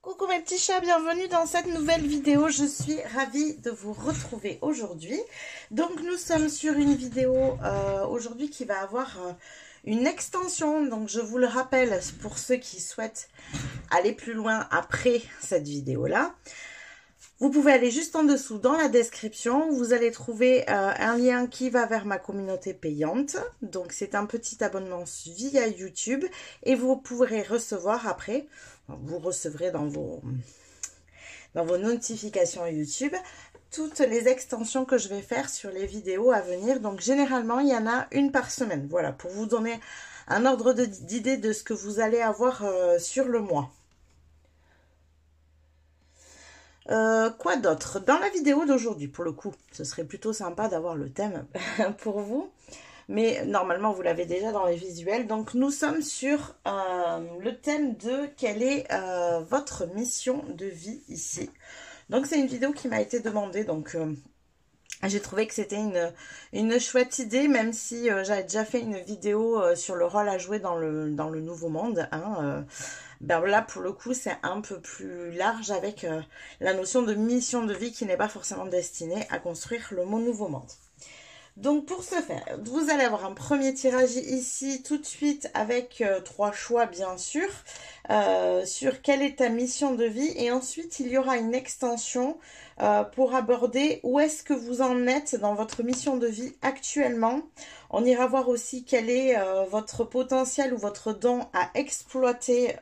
Coucou mes petits chats, bienvenue dans cette nouvelle vidéo. Je suis ravie de vous retrouver aujourd'hui. Donc nous sommes sur une vidéo aujourd'hui qui va avoir une extension. Donc je vous le rappelle pour ceux qui souhaitent aller plus loin après cette vidéo-là. Vous pouvez aller juste en dessous dans la description, vous allez trouver un lien qui va vers ma communauté payante. Donc c'est un petit abonnement via YouTube et vous pourrez recevoir après, vous recevrez dans vos notifications YouTube toutes les extensions que je vais faire sur les vidéos à venir. Donc généralement il y en a une par semaine, voilà, pour vous donner un ordre d'idée de ce que vous allez avoir sur le mois. Quoi d'autre? Dans la vidéo d'aujourd'hui, pour le coup, ce serait plutôt sympa d'avoir le thème pour vous. Mais normalement, vous l'avez déjà dans les visuels. Donc, nous sommes sur le thème de quelle est votre mission de vie ici. Donc, c'est une vidéo qui m'a été demandée. Donc, j'ai trouvé que c'était une chouette idée, même si j'avais déjà fait une vidéo sur le rôle à jouer dans le nouveau monde. Ben là, pour le coup, c'est un peu plus large avec la notion de mission de vie qui n'est pas forcément destinée à construire le nouveau monde. Donc, pour ce faire, vous allez avoir un premier tirage ici tout de suite avec 3 choix, bien sûr, sur quelle est ta mission de vie. Et ensuite, il y aura une extension pour aborder où est-ce que vous en êtes dans votre mission de vie actuellement. On ira voir aussi quel est votre potentiel ou votre don à exploiter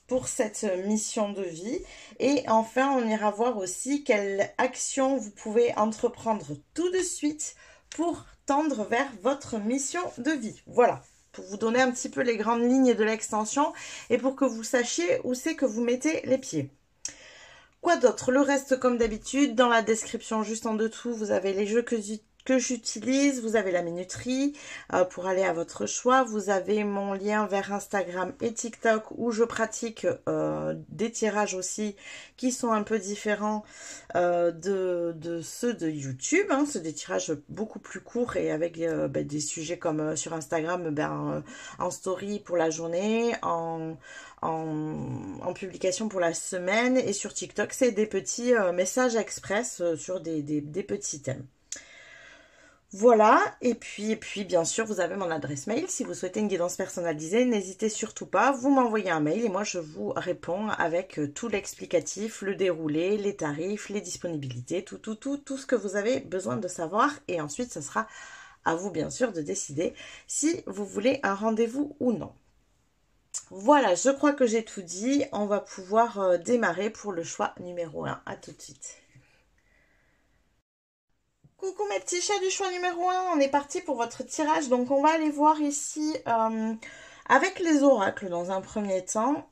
pour cette mission de vie. Et enfin, on ira voir aussi quelle action vous pouvez entreprendre tout de suite pour tendre vers votre mission de vie. Voilà, pour vous donner un petit peu les grandes lignes de l'extension et pour que vous sachiez où c'est que vous mettez les pieds. Quoi d'autre? Le reste, comme d'habitude, dans la description juste en dessous, vous avez les jeux que j'utilise, vous avez la minuterie pour aller à votre choix, vous avez mon lien vers Instagram et TikTok où je pratique des tirages aussi qui sont un peu différents de ceux de YouTube, hein. C'est des tirages beaucoup plus courts et avec des sujets comme sur Instagram, en story pour la journée, en publication pour la semaine, et sur TikTok c'est des petits messages express sur des petits thèmes. Voilà, et puis bien sûr vous avez mon adresse mail. Si vous souhaitez une guidance personnalisée, n'hésitez surtout pas, vous m'envoyez un mail et moi je vous réponds avec tout l'explicatif, le déroulé, les tarifs, les disponibilités, tout ce que vous avez besoin de savoir. Et ensuite ce sera à vous bien sûr de décider si vous voulez un rendez-vous ou non. Voilà, je crois que j'ai tout dit. On va pouvoir démarrer pour le choix numéro 1. À tout de suite. Coucou mes petits chats du choix numéro 1, on est parti pour votre tirage. Donc on va aller voir ici avec les oracles dans un premier temps.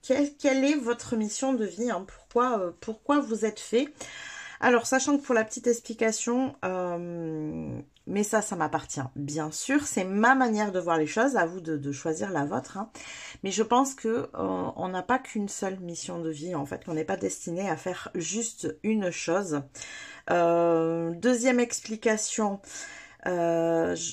Quelle est votre mission de vie, hein, pourquoi vous êtes fait? Alors sachant que pour la petite explication, mais ça m'appartient bien sûr, c'est ma manière de voir les choses, à vous de choisir la vôtre, hein. Mais je pense que on n'a pas qu'une seule mission de vie, en fait, qu'on n'est pas destiné à faire juste une chose. Deuxième explication,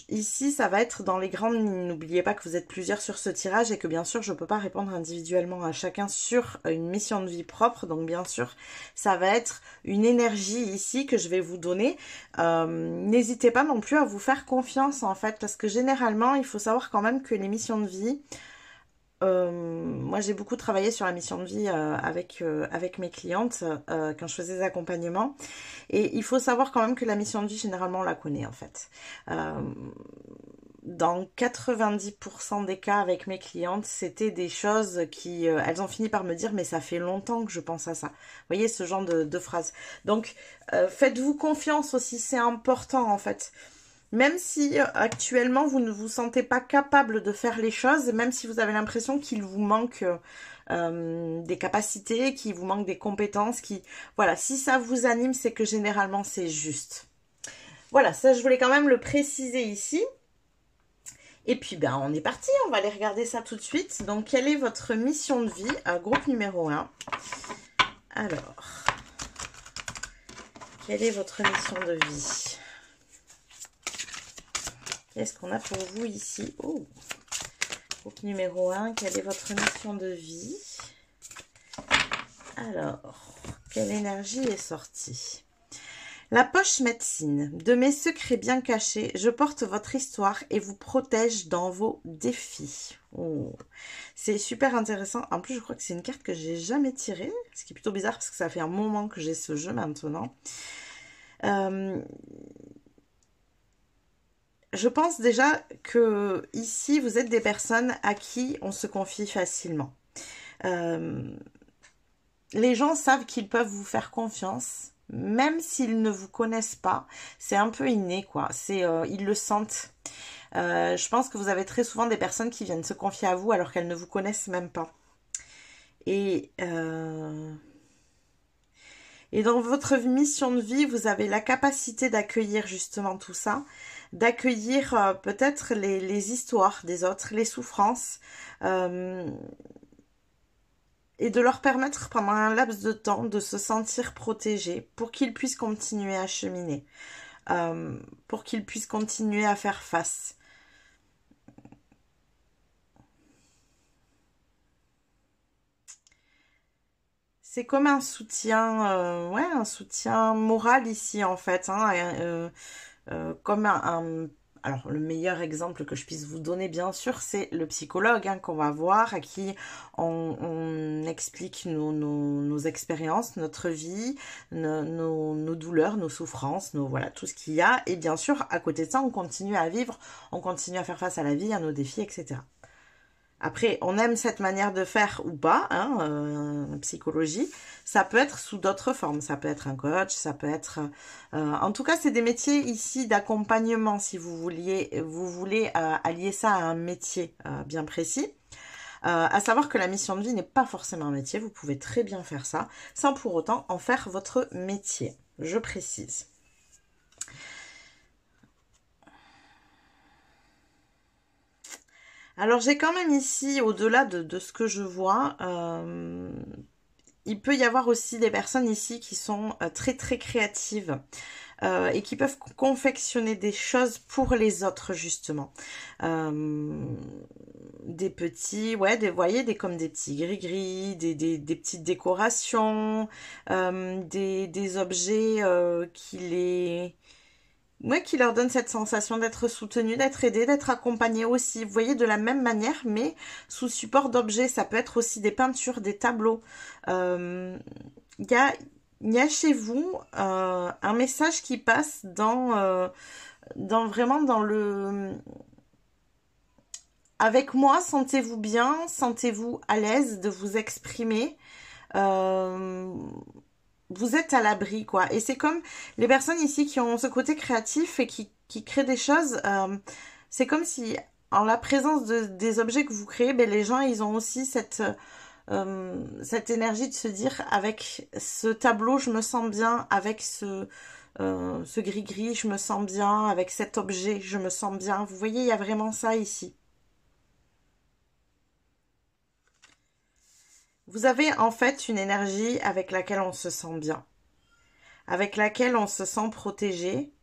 ici ça va être dans les grandes lignes. N'oubliez pas que vous êtes plusieurs sur ce tirage et que bien sûr je ne peux pas répondre individuellement à chacun sur une mission de vie propre. Donc bien sûr ça va être une énergie ici que je vais vous donner. N'hésitez pas non plus à vous faire confiance en fait, parce que généralement il faut savoir quand même que les missions de vie, moi j'ai beaucoup travaillé sur la mission de vie avec mes clientes quand je faisais des accompagnements, et il faut savoir quand même que la mission de vie généralement on la connaît en fait. Dans 90% des cas avec mes clientes, c'était des choses qui, elles ont fini par me dire mais ça fait longtemps que je pense à ça. Vous voyez ce genre de phrases. Donc faites-vous confiance aussi, c'est important en fait. Même si actuellement vous ne vous sentez pas capable de faire les choses, même si vous avez l'impression qu'il vous manque des capacités, qu'il vous manque des compétences, voilà, si ça vous anime, c'est que généralement c'est juste. Voilà, ça je voulais quand même le préciser ici. Et puis on est parti, on va aller regarder ça tout de suite. Donc quelle est votre mission de vie? Groupe numéro 1. Alors, quelle est votre mission de vie? Qu'est-ce qu'on a pour vous ici? Oh, groupe numéro 1, quelle est votre mission de vie? Alors, quelle énergie est sortie? La poche médecine. De mes secrets bien cachés, je porte votre histoire et vous protège dans vos défis. Oh. C'est super intéressant. En plus, je crois que c'est une carte que j'ai jamais tirée, ce qui est plutôt bizarre parce que ça fait un moment que j'ai ce jeu maintenant. Je pense déjà que ici, vous êtes des personnes à qui on se confie facilement. Les gens savent qu'ils peuvent vous faire confiance, même s'ils ne vous connaissent pas. C'est un peu inné, quoi. Ils le sentent. Je pense que vous avez très souvent des personnes qui viennent se confier à vous alors qu'elles ne vous connaissent même pas. Et dans votre mission de vie, vous avez la capacité d'accueillir justement tout ça, d'accueillir peut-être les histoires des autres, les souffrances, et de leur permettre pendant un laps de temps de se sentir protégés pour qu'ils puissent continuer à cheminer, pour qu'ils puissent continuer à faire face. C'est comme un soutien, ouais, un soutien moral ici en fait, hein, comme alors le meilleur exemple que je puisse vous donner bien sûr, c'est le psychologue hein, qu'on va voir, à qui on explique nos expériences, notre vie, nos douleurs, nos souffrances, voilà, tout ce qu'il y a. Et bien sûr, à côté de ça, on continue à vivre, on continue à faire face à la vie, à nos défis, etc. Après, on aime cette manière de faire ou pas, hein, psychologie. Ça peut être sous d'autres formes. Ça peut être un coach, ça peut être... en tout cas, c'est des métiers ici d'accompagnement, si vous voulez allier ça à un métier bien précis. À savoir que la mission de vie n'est pas forcément un métier. Vous pouvez très bien faire ça, sans pour autant en faire votre métier. Je précise. Alors j'ai quand même ici, au-delà de ce que je vois, il peut y avoir aussi des personnes ici qui sont très très créatives et qui peuvent confectionner des choses pour les autres justement. Des petits, ouais, vous voyez, comme des petits gris-gris, des petites décorations, des objets qui leur donne cette sensation d'être soutenu, d'être aidé, d'être accompagné aussi. Vous voyez, de la même manière, mais sous support d'objets. Ça peut être aussi des peintures, des tableaux. Il y a chez vous un message qui passe vraiment dans le... Avec moi, sentez-vous bien, sentez-vous à l'aise de vous exprimer. Vous êtes à l'abri, quoi. Et c'est comme les personnes ici qui ont ce côté créatif et qui créent des choses. C'est comme si, en la présence des objets que vous créez, ben, les gens, ils ont aussi cette énergie de se dire, avec ce tableau, je me sens bien, avec ce gris-gris, je me sens bien, avec cet objet, je me sens bien. Vous voyez, il y a vraiment ça ici. Vous avez en fait une énergie avec laquelle on se sent bien, avec laquelle on se sent protégé,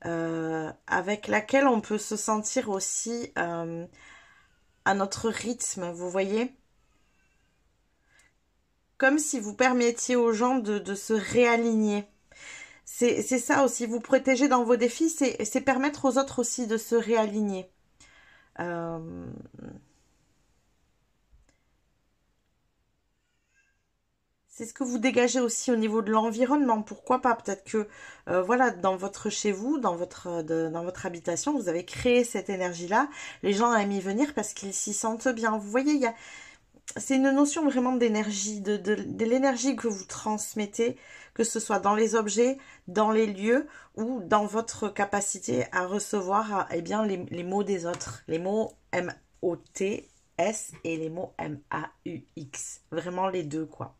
avec laquelle on peut se sentir aussi à notre rythme, vous voyez? Comme si vous permettiez aux gens de se réaligner. C'est ça aussi, vous protéger dans vos défis, c'est permettre aux autres aussi de se réaligner. C'est ce que vous dégagez aussi au niveau de l'environnement. Pourquoi pas? Peut-être que, voilà, dans votre chez vous, dans votre habitation, vous avez créé cette énergie-là. Les gens aiment y venir parce qu'ils s'y sentent bien. Vous voyez, c'est une notion vraiment d'énergie, de l'énergie que vous transmettez, que ce soit dans les objets, dans les lieux ou dans votre capacité à recevoir eh bien, les mots des autres. Les mots M-O-T-S et les mots M-A-U-X. Vraiment les deux, quoi.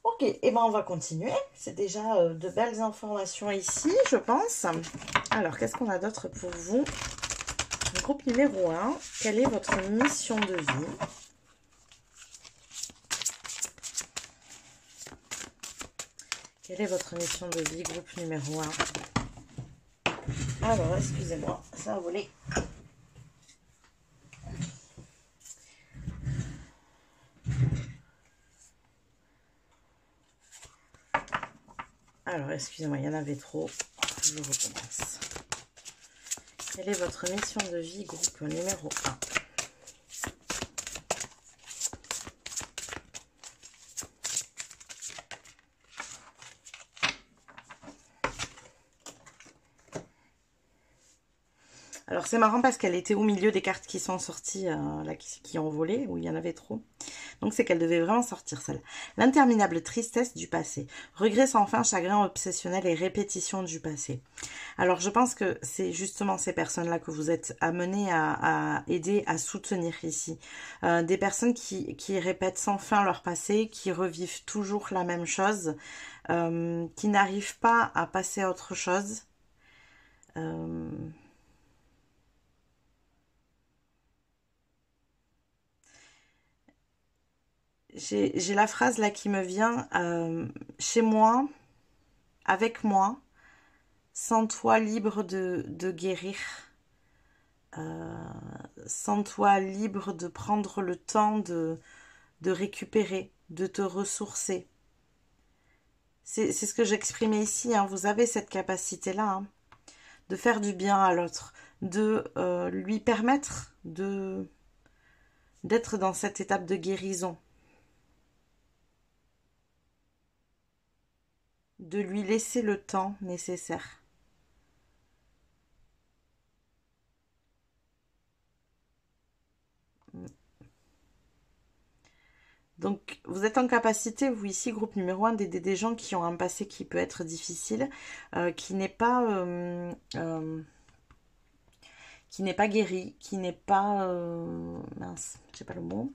Ok, et ben on va continuer. C'est déjà de belles informations ici, je pense. Alors, qu'est-ce qu'on a d'autre pour vous? Groupe numéro 1, quelle est votre mission de vie? Quelle est votre mission de vie, groupe numéro 1? Alors, excusez-moi, ça a volé. Alors, excusez-moi, il y en avait trop. Je recommence. Quelle est votre mission de vie, groupe numéro 1? Alors c'est marrant parce qu'elle était au milieu des cartes qui sont sorties, là, qui ont volé, où il y en avait trop. Donc c'est qu'elle devait vraiment sortir celle. L'interminable tristesse du passé. Regret sans fin, chagrin obsessionnel et répétition du passé. Alors je pense que c'est justement ces personnes-là que vous êtes amenés à aider, à soutenir ici. Des personnes qui répètent sans fin leur passé, qui revivent toujours la même chose, qui n'arrivent pas à passer à autre chose. J'ai la phrase là qui me vient, chez moi, avec moi, sans toi libre de guérir, sans toi libre de prendre le temps de récupérer, de te ressourcer. C'est ce que j'exprimais ici, hein. Vous avez cette capacité-là, hein, de faire du bien à l'autre, de lui permettre d'être dans cette étape de guérison, de lui laisser le temps nécessaire. Donc, vous êtes en capacité, vous ici, groupe numéro 1, d'aider des gens qui ont un passé qui peut être difficile, qui n'est pas guéri, qui n'est pas... mince, je sais pas le mot.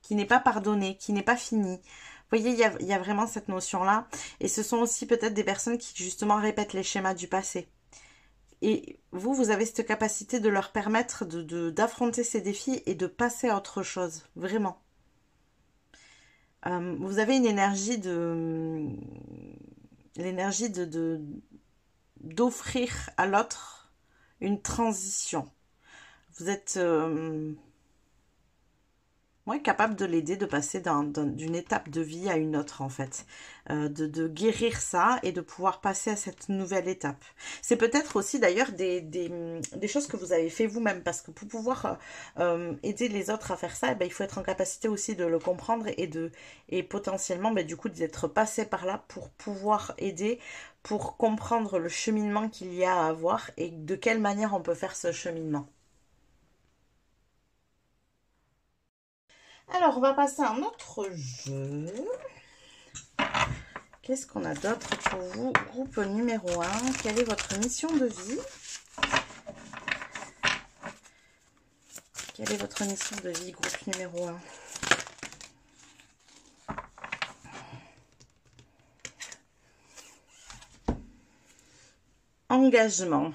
Qui n'est pas pardonné, qui n'est pas fini. Vous voyez, il y a vraiment cette notion-là. Et ce sont aussi peut-être des personnes qui, justement, répètent les schémas du passé. Et vous avez cette capacité de leur permettre d'affronter ces défis et de passer à autre chose, vraiment. Vous avez une énergie d'offrir à l'autre une transition. Vous êtes capable de l'aider de passer d'une étape de vie à une autre, en fait. De guérir ça et de pouvoir passer à cette nouvelle étape. C'est peut-être aussi d'ailleurs des choses que vous avez fait vous-même, parce que pour pouvoir aider les autres à faire ça, eh ben, il faut être en capacité aussi de le comprendre et potentiellement du coup d'être passé par là pour pouvoir aider, pour comprendre le cheminement qu'il y a à avoir et de quelle manière on peut faire ce cheminement. Alors, on va passer à un autre jeu. Qu'est-ce qu'on a d'autre pour vous, groupe numéro 1? Quelle est votre mission de vie? Quelle est votre mission de vie, groupe numéro 1? Engagement.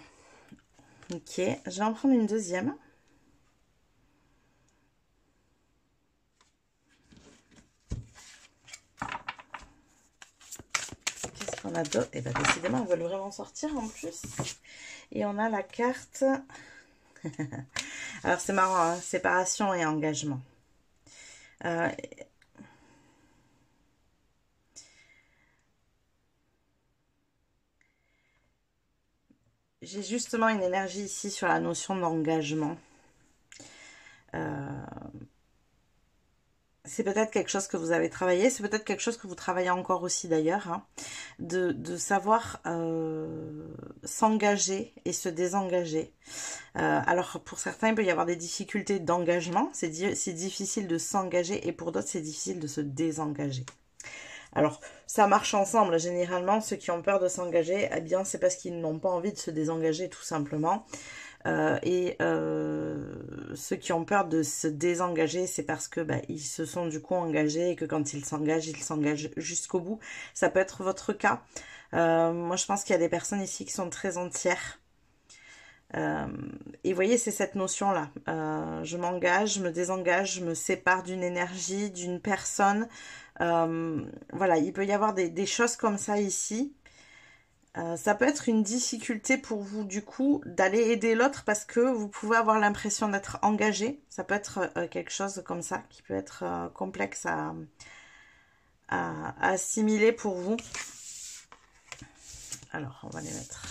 Ok, je vais en prendre une deuxième. On a d'autres, et bien décidément, elles veulent vraiment sortir en plus. Et on a la carte. Alors c'est marrant, hein, séparation et engagement. J'ai justement une énergie ici sur la notion d'engagement. C'est peut-être quelque chose que vous avez travaillé, c'est peut-être quelque chose que vous travaillez encore aussi d'ailleurs, hein, de savoir s'engager et se désengager. Alors pour certains, il peut y avoir des difficultés d'engagement, c'est difficile de s'engager, et pour d'autres, c'est difficile de se désengager. Alors, ça marche ensemble. Généralement, ceux qui ont peur de s'engager, eh bien, c'est parce qu'ils n'ont pas envie de se désengager, tout simplement. Ceux qui ont peur de se désengager, c'est parce que ils se sont du coup engagés et que quand ils s'engagent jusqu'au bout. Ça peut être votre cas. Moi, je pense qu'il y a des personnes ici qui sont très entières. Et vous voyez, c'est cette notion-là. Je m'engage, je me désengage, je me sépare d'une énergie, d'une personne. Voilà, il peut y avoir des choses comme ça ici. Ça peut être une difficulté pour vous, du coup, d'aller aider l'autre parce que vous pouvez avoir l'impression d'être engagé. Ça peut être quelque chose comme ça qui peut être complexe à assimiler pour vous. Alors, on va les mettre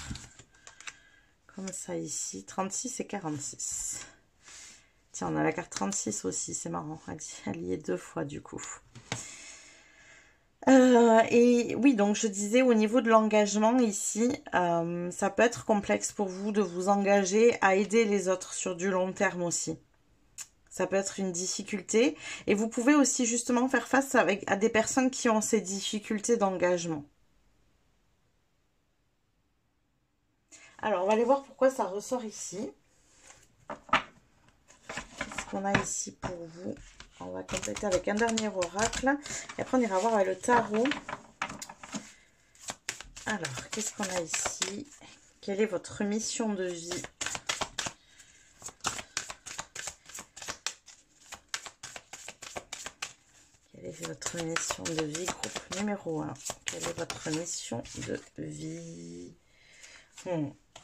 comme ça ici. 36 et 46. Tiens, on a la carte 36 aussi, c'est marrant. Elle y est 2 fois du coup. Et oui, donc je disais au niveau de l'engagement ici, ça peut être complexe pour vous de vous engager à aider les autres sur du long terme aussi. Ça peut être une difficulté. Et vous pouvez aussi justement faire face à des personnes qui ont ces difficultés d'engagement. Alors, on va aller voir pourquoi ça ressort ici. Qu'est-ce qu'on a ici pour vous? On va compléter avec un dernier oracle. Et après, on ira voir avec le tarot. Alors, qu'est-ce qu'on a ici? Quelle est votre mission de vie? Quelle est votre mission de vie? Groupe numéro 1. Quelle est votre mission de vie?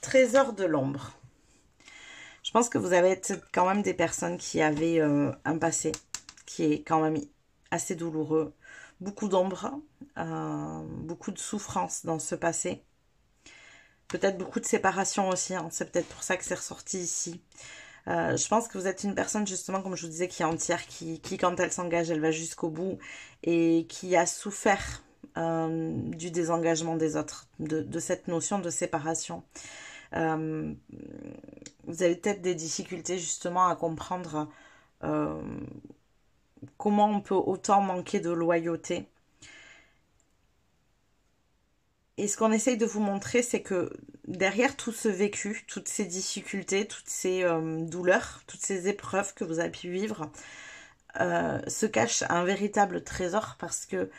Trésor de l'ombre. Je pense que vous avez quand même des personnes qui avaient un passé qui est quand même assez douloureux. Beaucoup d'ombre, beaucoup de souffrance dans ce passé. Peut-être beaucoup de séparation aussi, hein. C'est peut-être pour ça que c'est ressorti ici. Je pense que vous êtes une personne justement, comme je vous disais, qui est entière, qui quand elle s'engage, elle va jusqu'au bout et qui a souffert du désengagement des autres, de cette notion de séparation. Vous avez peut-être des difficultés justement à comprendre comment on peut autant manquer de loyauté. Et ce qu'on essaye de vous montrer, c'est que derrière tout ce vécu, toutes ces difficultés, toutes ces douleurs, toutes ces épreuves que vous avez pu vivre, se cache un véritable trésor, parce que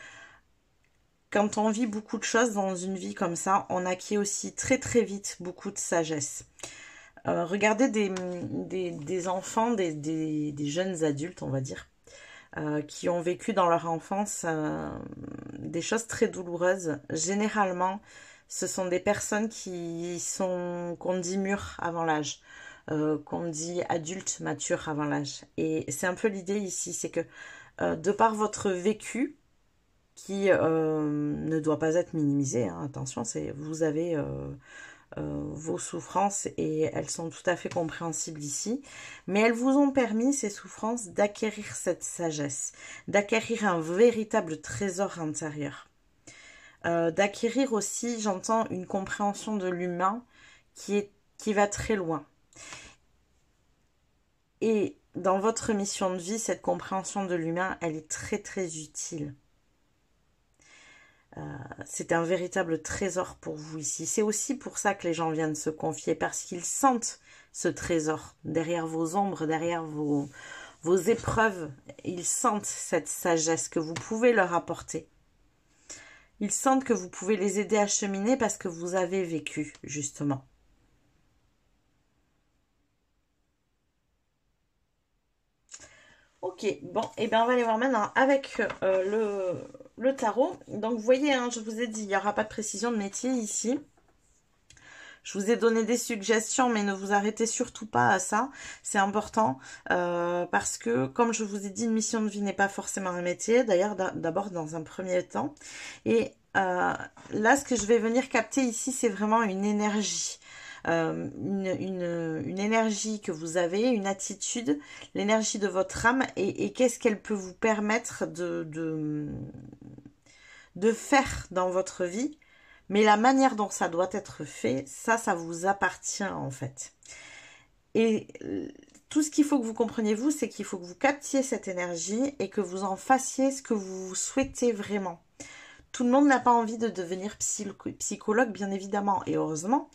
quand on vit beaucoup de choses dans une vie comme ça, on acquiert aussi très très vite beaucoup de sagesse. Regardez des enfants, des jeunes adultes, on va dire, qui ont vécu dans leur enfance des choses très douloureuses. Généralement, ce sont des personnes qu'on dit mûres avant l'âge, qu'on dit adultes matures avant l'âge. Et c'est un peu l'idée ici, c'est que de par votre vécu, qui ne doit pas être minimisé, hein, attention, vous avez vos souffrances et elles sont tout à fait compréhensibles ici, mais elles vous ont permis, ces souffrances, d'acquérir cette sagesse, d'acquérir un véritable trésor intérieur, d'acquérir aussi, j'entends, une compréhension de l'humain qui va très loin. Et dans votre mission de vie, cette compréhension de l'humain, elle est très très utile. C'est un véritable trésor pour vous ici. C'est aussi pour ça que les gens viennent se confier, parce qu'ils sentent ce trésor derrière vos ombres, derrière vos épreuves. Ils sentent cette sagesse que vous pouvez leur apporter. Ils sentent que vous pouvez les aider à cheminer parce que vous avez vécu, justement. Ok, bon, et bien on va aller voir maintenant avec le tarot. Donc vous voyez, hein, je vous ai dit, il n'y aura pas de précision de métier ici. Je vous ai donné des suggestions, mais ne vous arrêtez surtout pas à ça. C'est important parce que, comme je vous ai dit, une mission de vie n'est pas forcément un métier. D'ailleurs, d'abord dans un premier temps. Et là, ce que je vais venir capter ici, c'est vraiment une énergie. Une énergie que vous avez, une attitude, l'énergie de votre âme et qu'est-ce qu'elle peut vous permettre de faire dans votre vie. Mais la manière dont ça doit être fait, ça vous appartient en fait. Et tout ce qu'il faut que vous compreniez vous, c'est qu'il faut que vous captiez cette énergie et que vous en fassiez ce que vous souhaitez vraiment. Tout le monde n'a pas envie de devenir psychologue, bien évidemment, et heureusement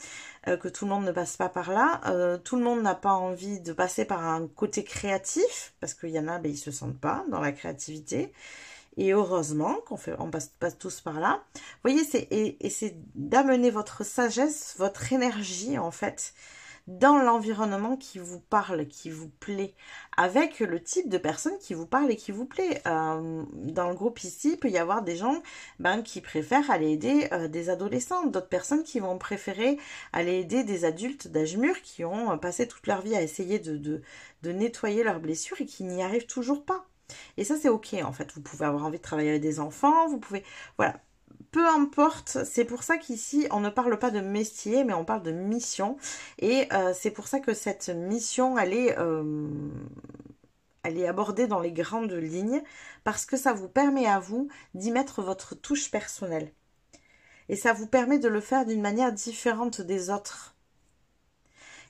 que tout le monde ne passe pas par là. Tout le monde n'a pas envie de passer par un côté créatif, parce qu'il y en a, ben, ils se sentent pas dans la créativité. Et heureusement qu'on passe tous par là. Vous voyez, c'est d'amener votre sagesse, votre énergie, en fait, dans l'environnement qui vous parle, qui vous plaît, avec le type de personne qui vous parle et qui vous plaît. Dans le groupe ici, il peut y avoir des gens qui préfèrent aller aider des adolescents, d'autres personnes qui vont préférer aller aider des adultes d'âge mûr qui ont passé toute leur vie à essayer de nettoyer leurs blessures et qui n'y arrivent toujours pas. Et ça, c'est ok, en fait. Vous pouvez avoir envie de travailler avec des enfants, vous pouvez... Voilà. Peu importe, c'est pour ça qu'ici, on ne parle pas de métier, mais on parle de mission. Et c'est pour ça que cette mission, elle est abordée dans les grandes lignes, parce que ça vous permet à vous d'y mettre votre touche personnelle. Et ça vous permet de le faire d'une manière différente des autres.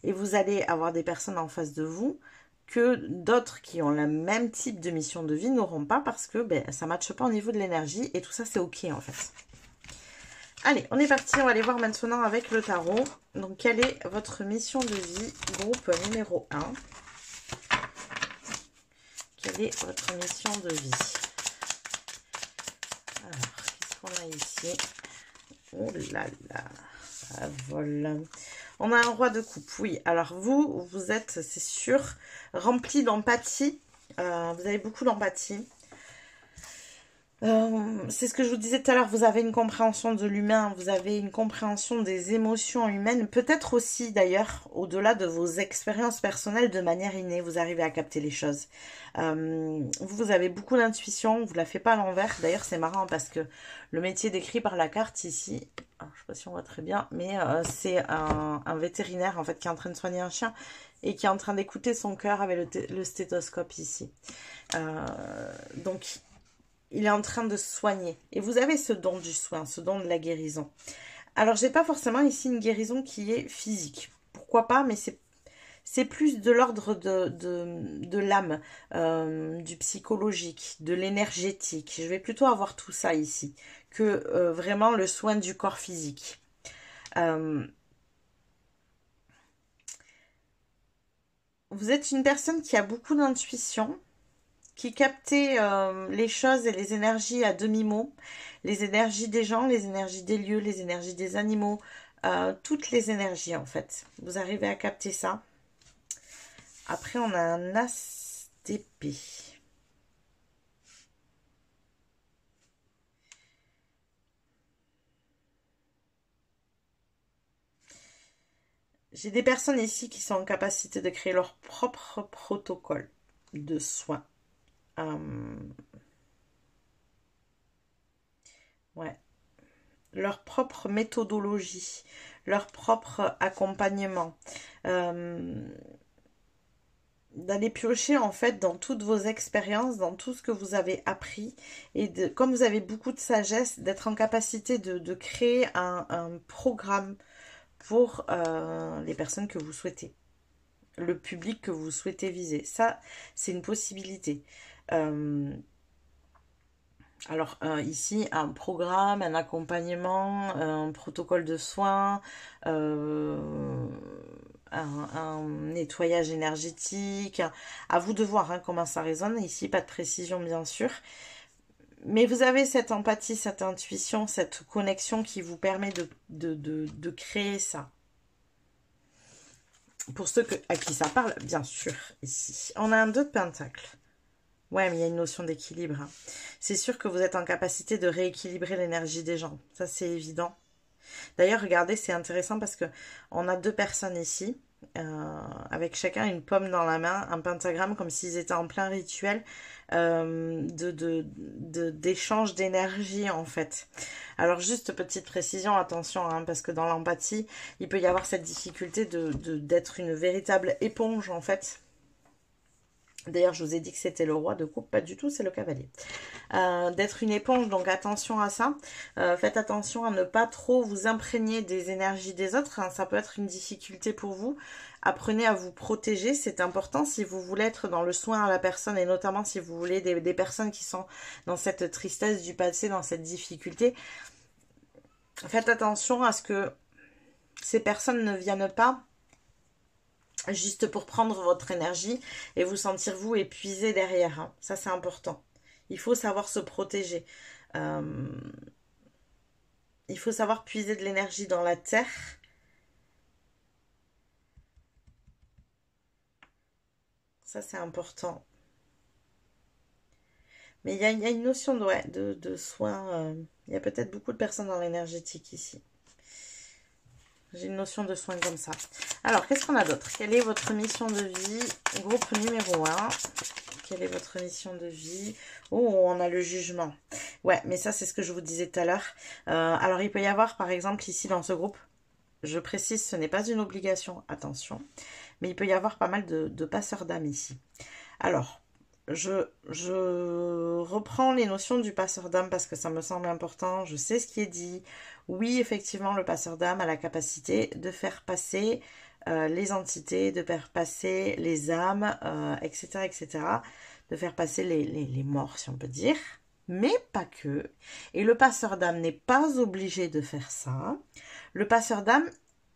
Et vous allez avoir des personnes en face de vous que d'autres qui ont le même type de mission de vie n'auront pas parce que ça ne matche pas au niveau de l'énergie et tout ça c'est ok en fait. Allez, on est parti, on va aller voir maintenant avec le tarot. Donc quelle est votre mission de vie, groupe numéro 1? Quelle est votre mission de vie? Alors, qu'est-ce qu'on a ici? Oh là là, ça vole. On a un roi de coupe, oui. Alors vous êtes, c'est sûr, rempli d'empathie. Vous avez beaucoup d'empathie. C'est ce que je vous disais tout à l'heure, vous avez une compréhension de l'humain, vous avez une compréhension des émotions humaines, peut-être aussi d'ailleurs, au-delà de vos expériences personnelles de manière innée, vous arrivez à capter les choses. Vous avez beaucoup d'intuition, vous ne la faites pas à l'envers, d'ailleurs c'est marrant parce que le métier décrit par la carte ici, alors, je ne sais pas si on voit très bien, mais c'est un vétérinaire en fait qui est en train de soigner un chien et qui est en train d'écouter son cœur avec le stéthoscope ici. Donc, il est en train de soigner. Et vous avez ce don du soin, ce don de la guérison. Alors, j'ai pas forcément ici une guérison qui est physique. Pourquoi pas, mais c'est plus de l'ordre de l'âme, du psychologique, de l'énergétique. Je vais plutôt avoir tout ça ici, que vraiment le soin du corps physique. Vous êtes une personne qui a beaucoup d'intuition, qui captait les choses et les énergies à demi-mot, les énergies des gens, les énergies des lieux, les énergies des animaux, toutes les énergies en fait. Vous arrivez à capter ça. Après, on a un as d'épée. J'ai des personnes ici qui sont en capacité de créer leur propre protocole de soins. Ouais. Leur propre méthodologie, leur propre accompagnement. D'aller piocher en fait dans toutes vos expériences, dans tout ce que vous avez appris et comme vous avez beaucoup de sagesse, d'être en capacité de créer un programme pour les personnes que vous souhaitez, le public que vous souhaitez viser. Ça, c'est une possibilité. Alors ici, un programme, un accompagnement, un protocole de soins, un nettoyage énergétique. À vous de voir hein, comment ça résonne. Ici, pas de précision bien sûr. Mais vous avez cette empathie, cette intuition, cette connexion qui vous permet de créer ça. Pour ceux à qui ça parle, bien sûr, ici. On a un 2 de Pentacle. Ouais, mais il y a une notion d'équilibre. Hein. C'est sûr que vous êtes en capacité de rééquilibrer l'énergie des gens. Ça, c'est évident. D'ailleurs, regardez, c'est intéressant parce que on a 2 personnes ici, avec chacun une pomme dans la main, un pentagramme, comme s'ils étaient en plein rituel d'échange d'énergie, en fait. Alors, juste petite précision, attention, hein, parce que dans l'empathie, il peut y avoir cette difficulté d'être une véritable éponge, en fait. D'ailleurs, je vous ai dit que c'était le roi de coupe, pas du tout, c'est le cavalier. D'être une éponge, donc attention à ça. Faites attention à ne pas trop vous imprégner des énergies des autres. Hein, ça peut être une difficulté pour vous. Apprenez à vous protéger, c'est important si vous voulez être dans le soin à la personne et notamment si vous voulez des personnes qui sont dans cette tristesse du passé, dans cette difficulté. Faites attention à ce que ces personnes ne viennent pas juste pour prendre votre énergie et vous sentir vous épuisé derrière. Hein. Ça, c'est important. Il faut savoir se protéger. Il faut savoir puiser de l'énergie dans la terre. Ça, c'est important. Mais il y a une notion de soin. Il y a peut-être beaucoup de personnes dans l'énergétique ici. J'ai une notion de soin comme ça. Alors, qu'est-ce qu'on a d'autre? Quelle est votre mission de vie? Groupe numéro 1. Quelle est votre mission de vie? Oh, on a le jugement. Ouais, mais ça, c'est ce que je vous disais tout à l'heure. Alors, il peut y avoir, par exemple, ici dans ce groupe, je précise, ce n'est pas une obligation, attention, mais il peut y avoir pas mal de passeurs d'âme ici. Alors, je reprends les notions du passeur d'âme parce que ça me semble important. Je sais ce qui est dit. Oui, effectivement, le passeur d'âme a la capacité de faire passer les entités, de faire passer les âmes, etc., etc., de faire passer les morts, si on peut dire. Mais pas que. Et le passeur d'âme n'est pas obligé de faire ça. Le passeur d'âme,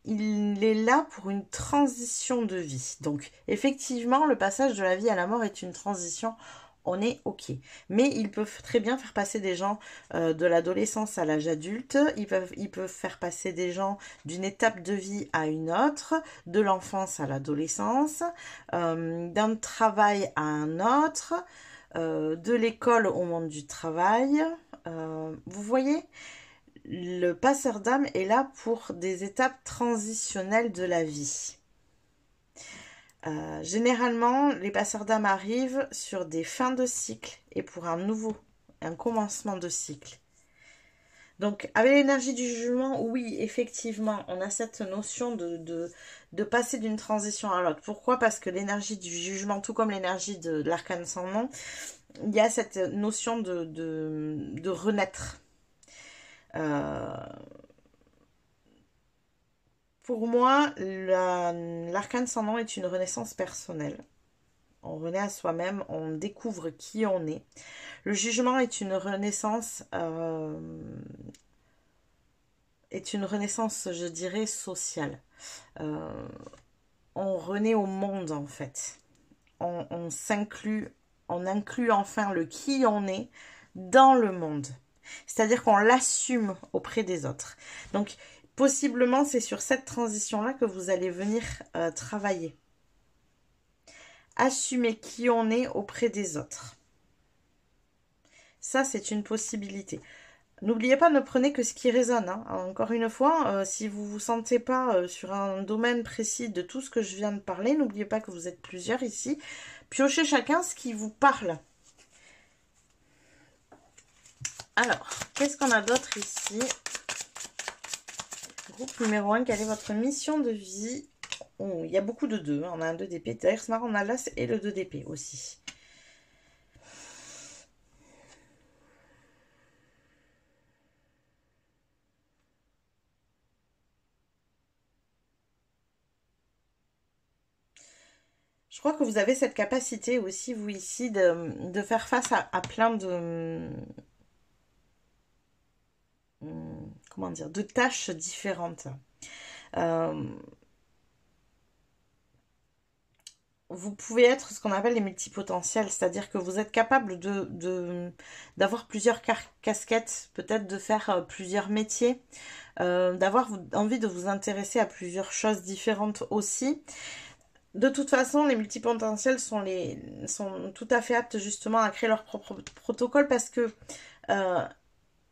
il est là pour une transition de vie. Donc, effectivement, le passage de la vie à la mort est une transition. On est OK. Mais ils peuvent très bien faire passer des gens de l'adolescence à l'âge adulte. Ils peuvent faire passer des gens d'une étape de vie à une autre, de l'enfance à l'adolescence, d'un travail à un autre, de l'école au monde du travail. Vous voyez, le passeur d'âme est là pour des étapes transitionnelles de la vie. Généralement, les passeurs d'âme arrivent sur des fins de cycle et pour un commencement de cycle. Donc, avec l'énergie du jugement, oui, effectivement, on a cette notion de passer d'une transition à l'autre. Pourquoi? Parce que l'énergie du jugement, tout comme l'énergie de l'arcane sans nom, il y a cette notion de renaître. Pour moi, l'arcane sans nom est une renaissance personnelle. On renaît à soi-même, on découvre qui on est. Le jugement est une renaissance, je dirais, sociale. On renaît au monde, en fait. On s'inclut, on inclut enfin le qui on est dans le monde. C'est-à-dire qu'on l'assume auprès des autres. Donc, possiblement, c'est sur cette transition-là que vous allez venir travailler. Assumer qui on est auprès des autres. Ça, c'est une possibilité. N'oubliez pas, ne prenez que ce qui résonne. Hein. Encore une fois, si vous ne vous sentez pas sur un domaine précis de tout ce que je viens de parler, n'oubliez pas que vous êtes plusieurs ici. Piochez chacun ce qui vous parle. Alors, qu'est-ce qu'on a d'autre ici? Groupe numéro 1, quelle est votre mission de vie? Oh, il y a beaucoup de 2. On a un 2 d'épée. D'ailleurs, c'est marrant, on a l'as et le 2 d'épée aussi. Je crois que vous avez cette capacité aussi, vous ici, de faire face à plein de... Comment dire? De tâches différentes. Vous pouvez être ce qu'on appelle les multipotentiels, c'est-à-dire que vous êtes capable d'avoir plusieurs casquettes, peut-être de faire plusieurs métiers, d'avoir envie de vous intéresser à plusieurs choses différentes aussi. De toute façon, les multipotentiels sont tout à fait aptes justement à créer leur propre protocole parce que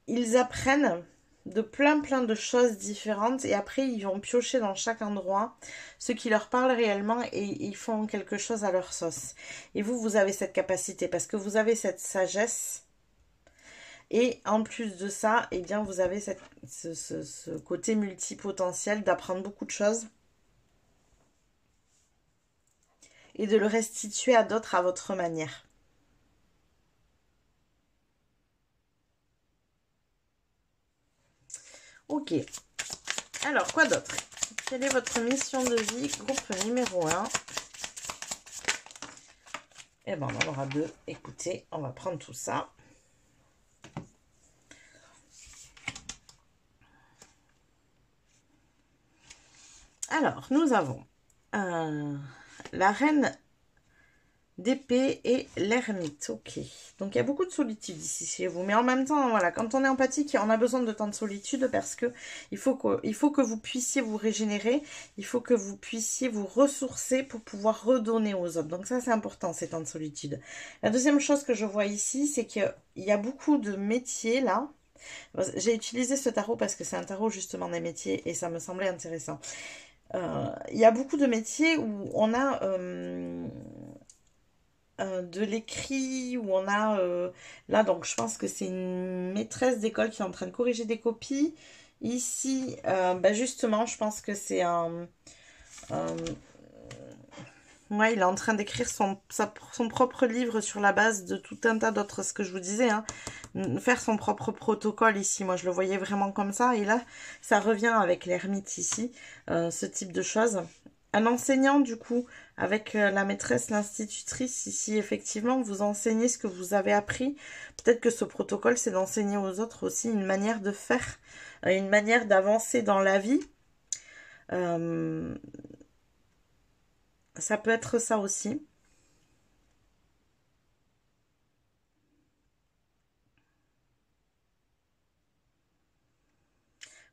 ils apprennent de plein de choses différentes et après ils vont piocher dans chaque endroit ce qui leur parle réellement et ils font quelque chose à leur sauce. Et vous avez cette capacité parce que vous avez cette sagesse et en plus de ça, eh bien vous avez ce côté multipotentiel d'apprendre beaucoup de choses et de le restituer à d'autres à votre manière. Ok. Alors, quoi d'autre? Quelle est votre mission de vie? Groupe numéro 1. Eh bien, on en aura 2. Écoutez, on va prendre tout ça. Alors, nous avons la reine d'épée et l'ermite. Ok. Donc, il y a beaucoup de solitude ici chez vous. Mais en même temps, voilà, quand on est empathique, on a besoin de temps de solitude parce que il faut que vous puissiez vous régénérer. Il faut que vous puissiez vous ressourcer pour pouvoir redonner aux autres. Donc, ça, c'est important, ces temps de solitude. La deuxième chose que je vois ici, c'est qu'il y a beaucoup de métiers, là. J'ai utilisé ce tarot parce que c'est un tarot, justement, des métiers et ça me semblait intéressant. Il y a beaucoup de métiers où on a... de l'écrit où on a là, donc je pense que c'est une maîtresse d'école qui est en train de corriger des copies. Ici, bah justement, je pense que c'est un- ouais, il est en train d'écrire son propre livre sur la base de tout un tas d'autres, ce que je vous disais, hein. Faire son propre protocole ici. Moi, je le voyais vraiment comme ça. Et là, ça revient avec l'ermite ici, ce type de choses. Un enseignant, du coup, avec la maîtresse, l'institutrice, ici, effectivement, vous enseignez ce que vous avez appris. Peut-être que ce protocole, c'est d'enseigner aux autres aussi une manière de faire, une manière d'avancer dans la vie. Euh, Ça peut être ça aussi.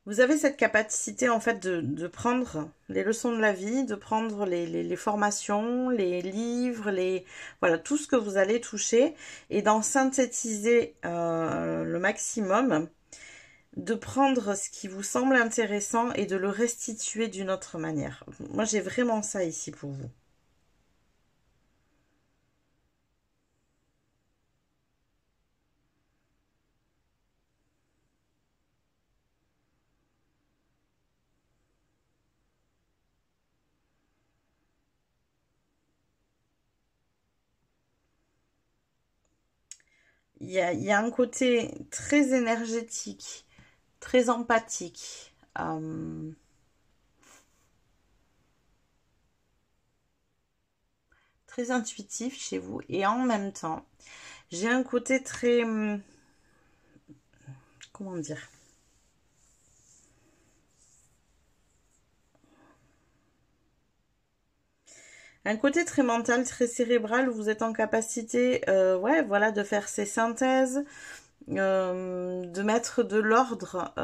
Vous avez cette capacité en fait de prendre les leçons de la vie, de prendre les formations, les livres, voilà, tout ce que vous allez toucher et d'en synthétiser le maximum, de prendre ce qui vous semble intéressant et de le restituer d'une autre manière. Moi, j'ai vraiment ça ici pour vous. Il y a un côté très énergétique, très empathique, très intuitif chez vous et en même temps, j'ai un côté très, comment dire, un côté très mental, très cérébral où vous êtes en capacité, ouais, voilà, de faire ces synthèses, de mettre de l'ordre,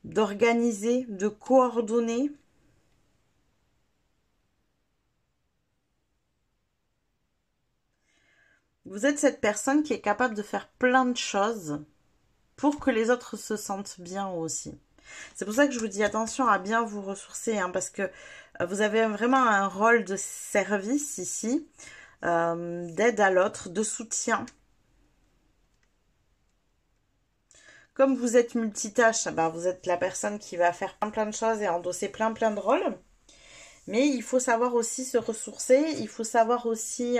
d'organiser, de coordonner. Vous êtes cette personne qui est capable de faire plein de choses pour que les autres se sentent bien aussi. C'est pour ça que je vous dis attention à bien vous ressourcer, hein, parce que vous avez vraiment un rôle de service ici, d'aide à l'autre, de soutien. Comme vous êtes multitâche, ben vous êtes la personne qui va faire plein de choses et endosser plein de rôles. Mais il faut savoir aussi se ressourcer, il faut savoir aussi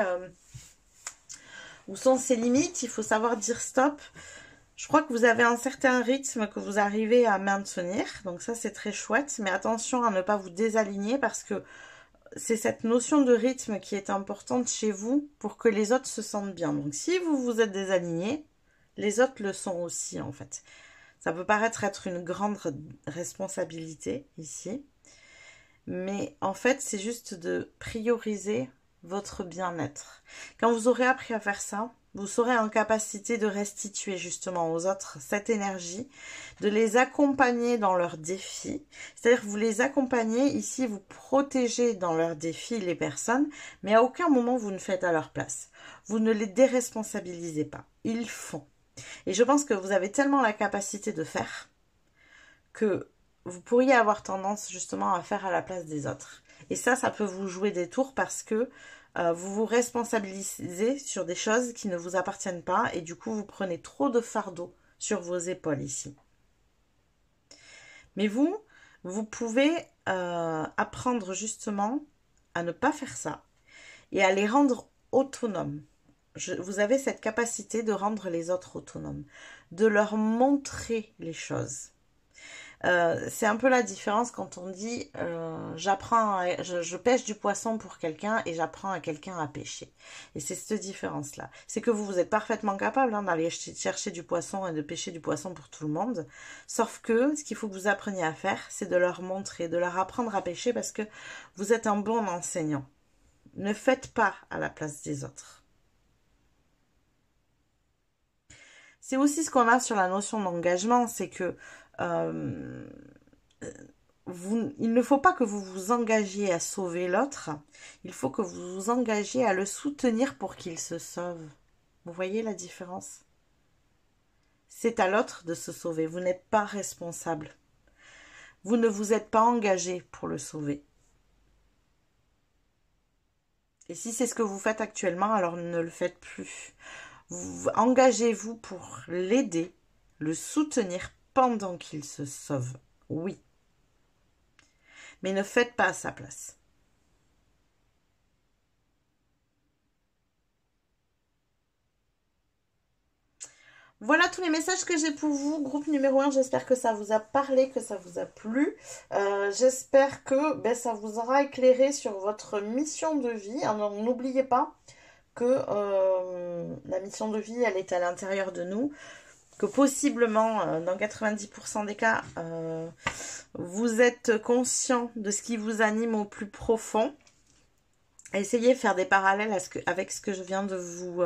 où sont ses limites, il faut savoir dire stop. Je crois que vous avez un certain rythme que vous arrivez à maintenir, donc ça c'est très chouette, mais attention à ne pas vous désaligner parce que c'est cette notion de rythme qui est importante chez vous pour que les autres se sentent bien. Donc si vous vous êtes désaligné, les autres le sont aussi en fait. Ça peut paraître être une grande responsabilité ici, mais en fait c'est juste de prioriser votre bien-être. Quand vous aurez appris à faire ça, vous serez en capacité de restituer justement aux autres cette énergie, de les accompagner dans leurs défis. C'est-à-dire que vous les accompagnez ici, vous protégez dans leurs défis les personnes, mais à aucun moment vous ne faites à leur place. Vous ne les déresponsabilisez pas. Ils font. Et je pense que vous avez tellement la capacité de faire que vous pourriez avoir tendance justement à faire à la place des autres. Et ça peut vous jouer des tours parce que vous vous responsabilisez sur des choses qui ne vous appartiennent pas et du coup vous prenez trop de fardeau sur vos épaules ici. Mais vous pouvez apprendre justement à ne pas faire ça et à les rendre autonomes. Vous avez cette capacité de rendre les autres autonomes, de leur montrer les choses. C'est un peu la différence quand on dit je pêche du poisson pour quelqu'un et j'apprends à quelqu'un à pêcher. Et c'est cette différence-là. C'est que vous êtes parfaitement capable, hein, d'aller chercher du poisson et de pêcher du poisson pour tout le monde. Sauf que ce qu'il faut que vous appreniez à faire, c'est de leur montrer, de leur apprendre à pêcher parce que vous êtes un bon enseignant. Ne faites pas à la place des autres. C'est aussi ce qu'on a sur la notion d'engagement, c'est que euh, il ne faut pas que vous vous engagiez à sauver l'autre, il faut que vous vous engagiez à le soutenir pour qu'il se sauve. Vous voyez la différence? C'est à l'autre de se sauver, vous n'êtes pas responsable. Vous ne vous êtes pas engagé pour le sauver. Et si c'est ce que vous faites actuellement, alors ne le faites plus. Engagez-vous pour l'aider, le soutenir pendant qu'il se sauve. Oui. Mais ne faites pas à sa place. Voilà tous les messages que j'ai pour vous, groupe numéro 1, j'espère que ça vous a parlé, que ça vous a plu. J'espère que ça vous aura éclairé sur votre mission de vie. Alors n'oubliez pas que la mission de vie, elle est à l'intérieur de nous, que possiblement, dans 90% des cas, vous êtes conscient de ce qui vous anime au plus profond. Essayez de faire des parallèles avec ce que je viens de vous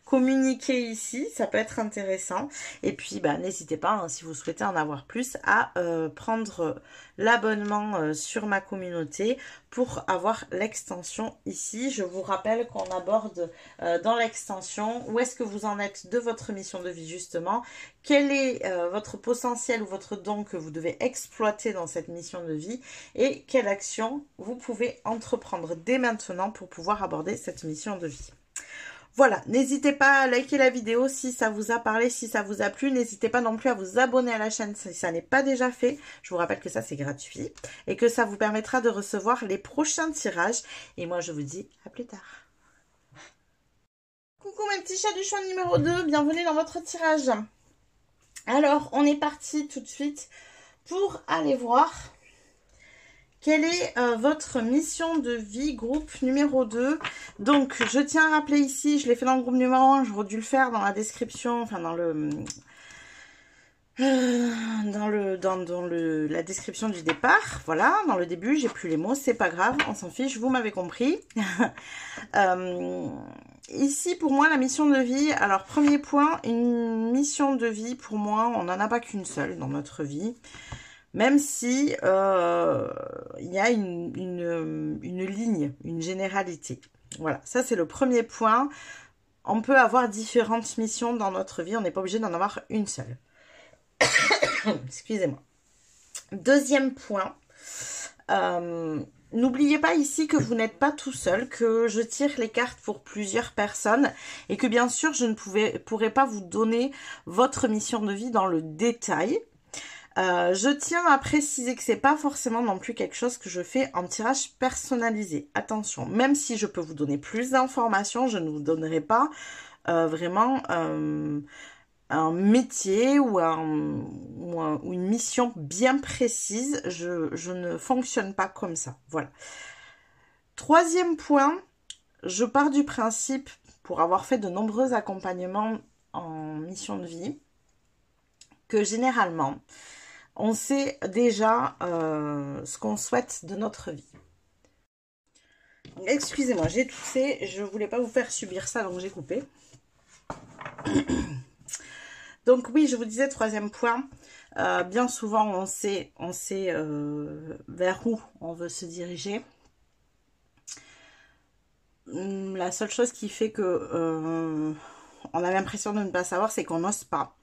communiquer ici, ça peut être intéressant. Et puis, n'hésitez pas, hein, si vous souhaitez en avoir plus, à prendre l'abonnement sur ma communauté pour avoir l'extension ici. Je vous rappelle qu'on aborde dans l'extension où est-ce que vous en êtes de votre mission de vie justement, quel est votre potentiel ou votre don que vous devez exploiter dans cette mission de vie et quelle action vous pouvez entreprendre dès maintenant pour pouvoir aborder cette mission de vie. Voilà, n'hésitez pas à liker la vidéo si ça vous a parlé, si ça vous a plu. N'hésitez pas non plus à vous abonner à la chaîne si ça n'est pas déjà fait. Je vous rappelle que ça c'est gratuit et que ça vous permettra de recevoir les prochains tirages. Et moi je vous dis à plus tard. Coucou mes petits chats du choix numéro 2, bienvenue dans votre tirage. Alors on est parti tout de suite pour aller voir quelle est votre mission de vie, groupe numéro 2. Donc, je tiens à rappeler ici, je l'ai fait dans le groupe numéro 1, j'aurais dû le faire dans la description, enfin dans la description du départ. Voilà, dans le début, j'ai plus les mots, c'est pas grave, on s'en fiche, vous m'avez compris. Ici, pour moi, la mission de vie, alors premier point, une mission de vie, pour moi, on n'en a pas qu'une seule dans notre vie. Même si il y a une ligne, une généralité. Voilà, ça c'est le premier point. On peut avoir différentes missions dans notre vie, on n'est pas obligé d'en avoir une seule. Excusez-moi. Deuxième point, n'oubliez pas ici que vous n'êtes pas tout seul, que je tire les cartes pour plusieurs personnes et que bien sûr je ne pourrai pas vous donner votre mission de vie dans le détail. Je tiens à préciser que c'est pas forcément non plus quelque chose que je fais en tirage personnalisé. Attention, même si je peux vous donner plus d'informations, je ne vous donnerai pas vraiment un métier ou une mission bien précise. Je ne fonctionne pas comme ça. Voilà. Troisième point, je pars du principe, pour avoir fait de nombreux accompagnements en mission de vie, que généralement, on sait déjà ce qu'on souhaite de notre vie. Excusez-moi, j'ai toussé, je voulais pas vous faire subir ça, donc j'ai coupé. Donc oui, je vous disais, troisième point, bien souvent on sait vers où on veut se diriger. La seule chose qui fait que on a l'impression de ne pas savoir, c'est qu'on n'ose pas.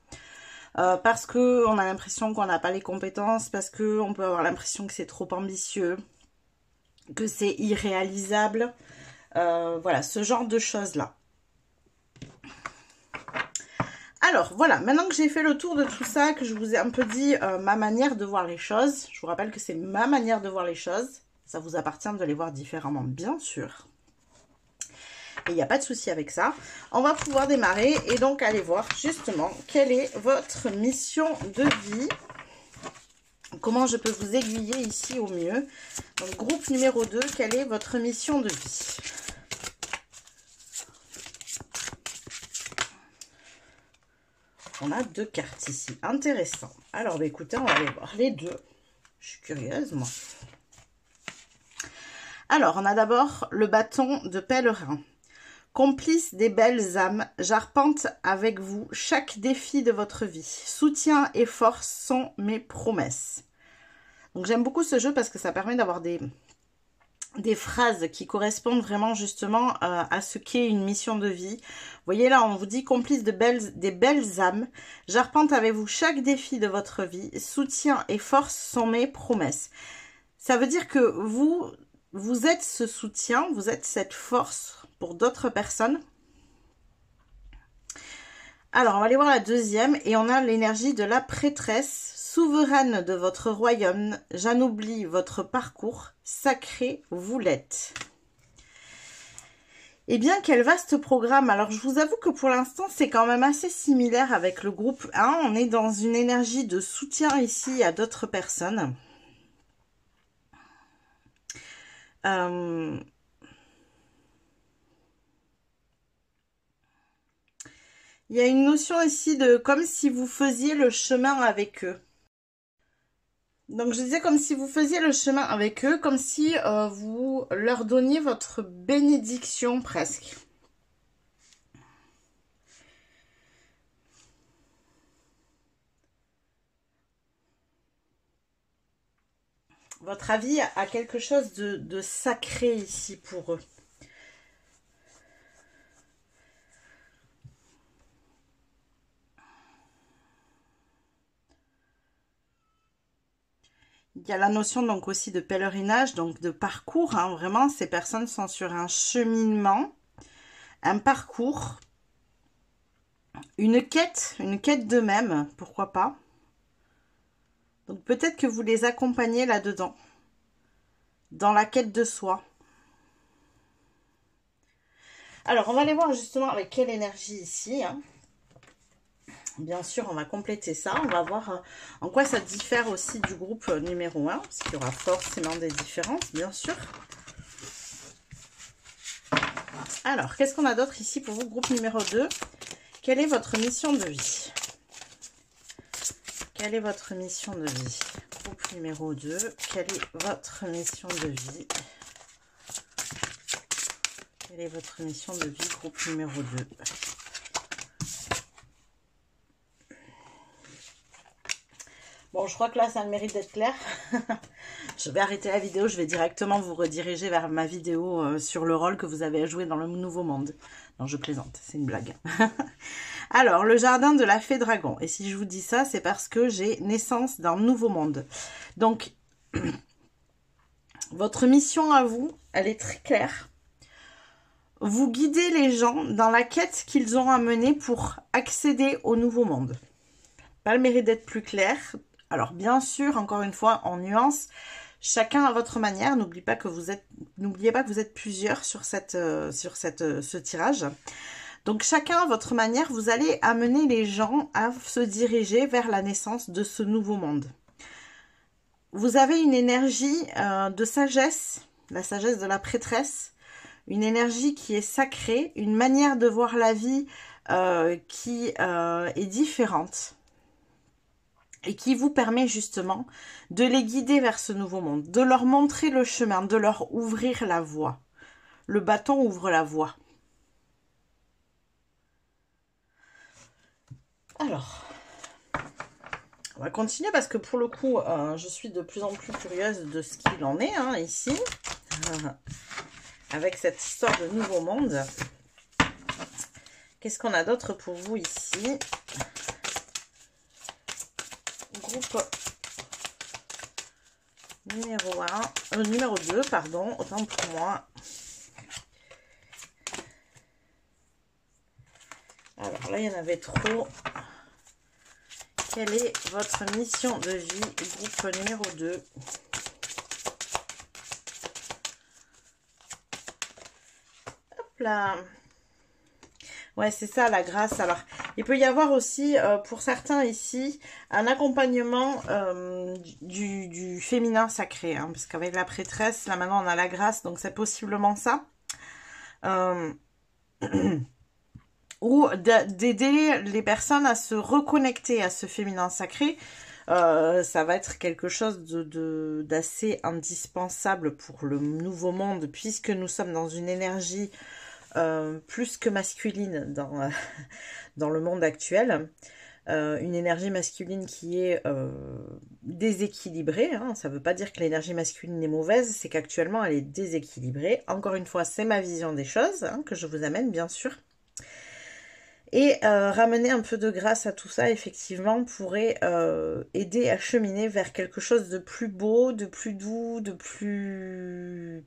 Parce qu'on a l'impression qu'on n'a pas les compétences, parce qu'on peut avoir l'impression que c'est trop ambitieux, que c'est irréalisable. Voilà, ce genre de choses-là. Alors, voilà, maintenant que j'ai fait le tour de tout ça, que je vous ai un peu dit ma manière de voir les choses, je vous rappelle que c'est ma manière de voir les choses. Ça vous appartient de les voir différemment, bien sûr. Et il n'y a pas de souci avec ça. On va pouvoir démarrer et donc aller voir justement quelle est votre mission de vie. Comment je peux vous aiguiller ici au mieux. Donc groupe numéro 2, quelle est votre mission de vie? On a deux cartes ici. Intéressant. Alors écoutez, on va aller voir les deux. Je suis curieuse moi. Alors on a d'abord le bâton de pèlerin. Complice des belles âmes, j'arpente avec vous chaque défi de votre vie. Soutien et force sont mes promesses. Donc j'aime beaucoup ce jeu parce que ça permet d'avoir des phrases qui correspondent vraiment justement à ce qu'est une mission de vie. Vous voyez là, on vous dit complice des belles âmes, j'arpente avec vous chaque défi de votre vie. Soutien et force sont mes promesses. Ça veut dire que vous vous êtes ce soutien, vous êtes cette force pour d'autres personnes. Alors, on va aller voir la deuxième et on a l'énergie de la prêtresse, souveraine de votre royaume. J'anoublie votre parcours, sacré, vous l'êtes. Eh bien, quel vaste programme. Alors, je vous avoue que pour l'instant, c'est quand même assez similaire avec le groupe 1. On est dans une énergie de soutien ici à d'autres personnes. Il y a une notion ici de comme si vous faisiez le chemin avec eux. Donc, je disais comme si vous faisiez le chemin avec eux, comme si vous leur donniez votre bénédiction presque. Votre avis a quelque chose de sacré ici pour eux. Il y a la notion donc aussi de pèlerinage, donc de parcours. Hein. Vraiment, ces personnes sont sur un cheminement, un parcours, une quête d'eux-mêmes, pourquoi pas. Donc peut-être que vous les accompagnez là-dedans, dans la quête de soi. Alors, on va aller voir justement avec quelle énergie ici. Hein. Bien sûr, on va compléter ça. On va voir en quoi ça diffère aussi du groupe numéro 1, parce qu'il y aura forcément des différences, bien sûr. Alors, qu'est-ce qu'on a d'autre ici pour vous, groupe numéro 2? Quelle est votre mission de vie? Quelle est votre mission de vie? Groupe numéro 2, quelle est votre mission de vie? Quelle est votre mission de vie, groupe numéro 2? Bon, je crois que là, ça a le mérite d'être clair. Je vais arrêter la vidéo, je vais directement vous rediriger vers ma vidéo sur le rôle que vous avez à jouer dans le Nouveau Monde. Non, je plaisante, c'est une blague. Alors, le jardin de la fée dragon. Et si je vous dis ça, c'est parce que j'ai naissance d'un nouveau monde. Donc, votre mission à vous, elle est très claire. Vous guidez les gens dans la quête qu'ils ont à mener pour accéder au nouveau monde. Pas le mérite d'être plus clair. Alors, bien sûr, encore une fois, en nuance, chacun à votre manière. N'oubliez pas que vous êtes plusieurs sur ce tirage. Donc, chacun à votre manière, vous allez amener les gens à se diriger vers la naissance de ce nouveau monde. Vous avez une énergie de sagesse, la sagesse de la prêtresse, une énergie qui est sacrée, une manière de voir la vie qui est différente. Et qui vous permet justement de les guider vers ce nouveau monde, de leur montrer le chemin, de leur ouvrir la voie. Le bâton ouvre la voie. Alors, on va continuer parce que pour le coup, je suis de plus en plus curieuse de ce qu'il en est hein, ici, avec cette histoire de nouveau monde. Qu'est-ce qu'on a d'autre pour vous ici ? Groupe numéro 2, pardon, autant pour moi. Alors là, il y en avait trop. Quelle est votre mission de vie, groupe numéro 2? Hop là. Ouais, c'est ça, la grâce. Alors, il peut y avoir aussi, pour certains ici, un accompagnement du féminin sacré. Hein, parce qu'avec la prêtresse, là maintenant, on a la grâce. Donc, c'est possiblement ça. Ou d'aider les personnes à se reconnecter à ce féminin sacré. Ça va être quelque chose d'assez indispensable pour le nouveau monde, puisque nous sommes dans une énergie plus que masculine dans le monde actuel. Une énergie masculine qui est déséquilibrée. Hein. Ça ne veut pas dire que l'énergie masculine est mauvaise, c'est qu'actuellement elle est déséquilibrée. Encore une fois, c'est ma vision des choses hein, que je vous amène bien sûr. Et ramener un peu de grâce à tout ça, effectivement, pourrait aider à cheminer vers quelque chose de plus beau, de plus doux, de plus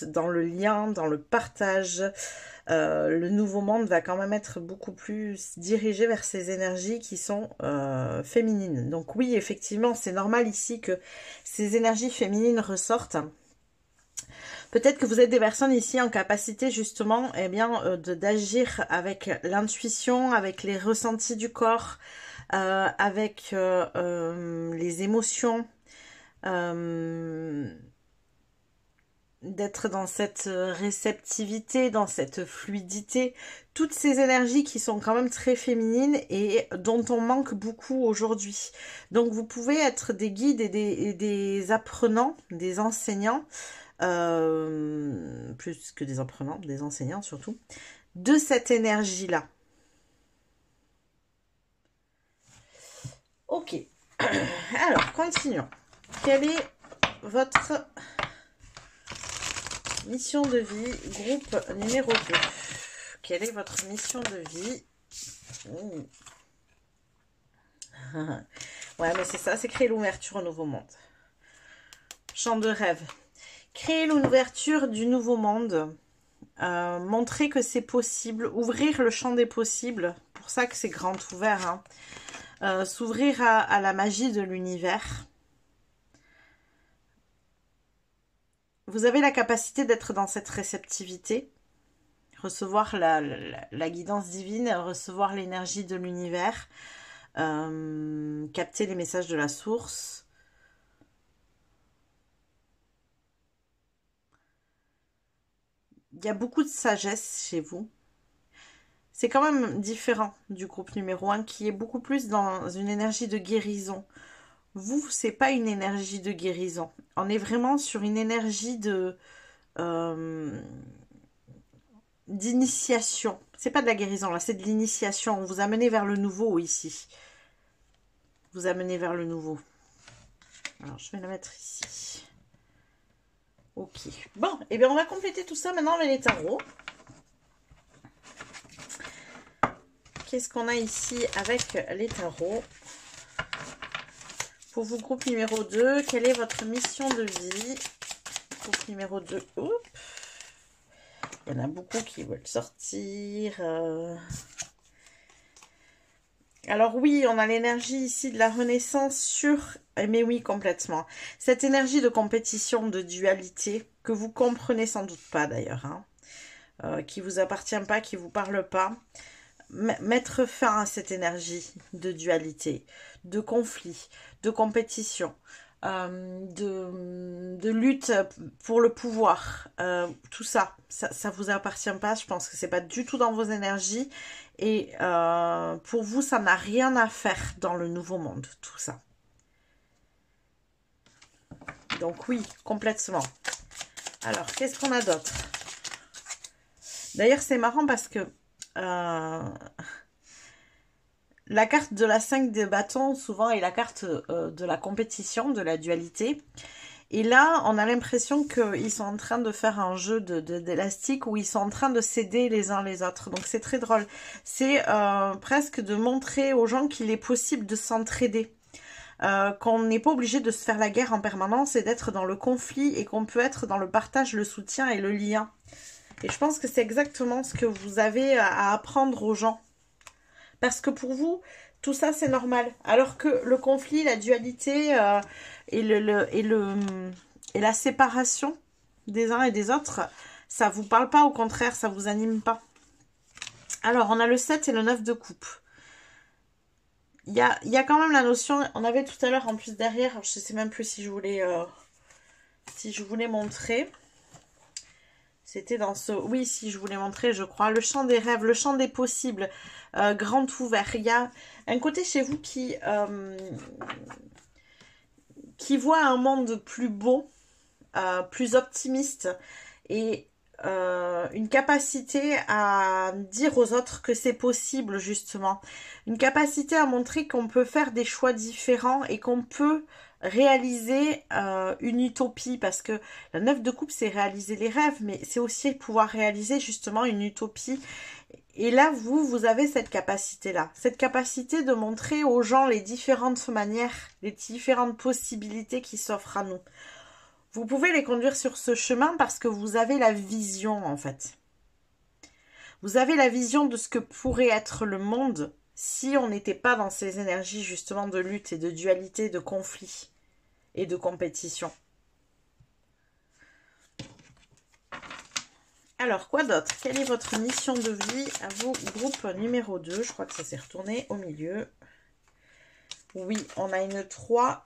dans le lien, dans le partage. Le nouveau monde va quand même être beaucoup plus dirigé vers ces énergies qui sont féminines. Donc oui, effectivement, c'est normal ici que ces énergies féminines ressortent. Peut-être que vous êtes des personnes ici en capacité justement eh bien, d'agir avec l'intuition, avec les ressentis du corps, avec les émotions, d'être dans cette réceptivité, dans cette fluidité, toutes ces énergies qui sont quand même très féminines et dont on manque beaucoup aujourd'hui. Donc vous pouvez être des guides et des apprenants, des enseignants, plus que des apprenants, des enseignants surtout, de cette énergie-là. Ok, alors continuons. Quelle est votre mission de vie, groupe numéro 2? Quelle est votre mission de vie? Ouais, mais c'est ça, c'est créer l'ouverture au nouveau monde. Champ de rêve. Créer l'ouverture du nouveau monde. Montrer que c'est possible. Ouvrir le champ des possibles. Pour ça que c'est grand ouvert. Hein. S'ouvrir à la magie de l'univers. Vous avez la capacité d'être dans cette réceptivité. Recevoir la guidance divine. Recevoir l'énergie de l'univers. Capter les messages de la source. Il y a beaucoup de sagesse chez vous. C'est quand même différent du groupe numéro 1 qui est beaucoup plus dans une énergie de guérison. Vous, c'est pas une énergie de guérison. On est vraiment sur une énergie d'initiation. C'est pas de la guérison là, c'est de l'initiation. Vous amenez vers le nouveau ici. Vous amenez vers le nouveau. Alors, je vais la mettre ici. Ok. Bon, et bien on va compléter tout ça maintenant avec les tarots. Qu'est-ce qu'on a ici avec les tarots? Pour vous, groupe numéro 2, quelle est votre mission de vie? Groupe numéro 2. Oups. Il y en a beaucoup qui veulent sortir. Alors oui, on a l'énergie ici de la renaissance sur... Mais oui, complètement. Cette énergie de compétition, de dualité, que vous comprenez sans doute pas d'ailleurs, hein, qui vous appartient pas, qui vous parle pas. Mettre fin à cette énergie de dualité, de conflit, de compétition, de lutte pour le pouvoir, tout ça, ça vous appartient pas. Je pense que c'est pas du tout dans vos énergies et pour vous ça n'a rien à faire dans le nouveau monde, tout ça. Donc oui, complètement. Alors qu'est-ce qu'on a d'autre? D'ailleurs c'est marrant parce que la carte de la 5 de bâtons, souvent, est la carte de la compétition, de la dualité. Et là, on a l'impression qu'ils sont en train de faire un jeu d'élastique où ils sont en train de s'aider les uns les autres. Donc, c'est très drôle. C'est presque de montrer aux gens qu'il est possible de s'entraider. Qu'on n'est pas obligé de se faire la guerre en permanence et d'être dans le conflit et qu'on peut être dans le partage, le soutien et le lien. Et je pense que c'est exactement ce que vous avez à apprendre aux gens. Parce que pour vous, tout ça, c'est normal. Alors que le conflit, la dualité et la séparation des uns et des autres, ça vous parle pas, au contraire, ça vous anime pas. Alors, on a le 7 et le 9 de coupe. Il y a quand même la notion, on avait tout à l'heure en plus derrière, je sais même plus si je voulais montrer. C'était dans ce... Oui, si je voulais montrer, je crois. Le champ des rêves, le champ des possibles, grand ouvert. Il y a un côté chez vous qui voit un monde plus beau, plus optimiste et une capacité à dire aux autres que c'est possible, justement. Une capacité à montrer qu'on peut faire des choix différents et qu'on peut réaliser une utopie, parce que la 9 de coupe c'est réaliser les rêves, mais c'est aussi pouvoir réaliser justement une utopie Et là, vous avez cette capacité-là. Cette capacité de montrer aux gens les différentes manières, les différentes possibilités qui s'offrent à nous. Vous pouvez les conduire sur ce chemin parce que vous avez la vision, en fait. Vous avez la vision de ce que pourrait être le monde si on n'était pas dans ces énergies, justement, de lutte et de dualité, de conflit et de compétition. Alors, quoi d'autre? Quelle est votre mission de vie à vous, groupe numéro 2? Je crois que ça s'est retourné au milieu. Oui, on a une 3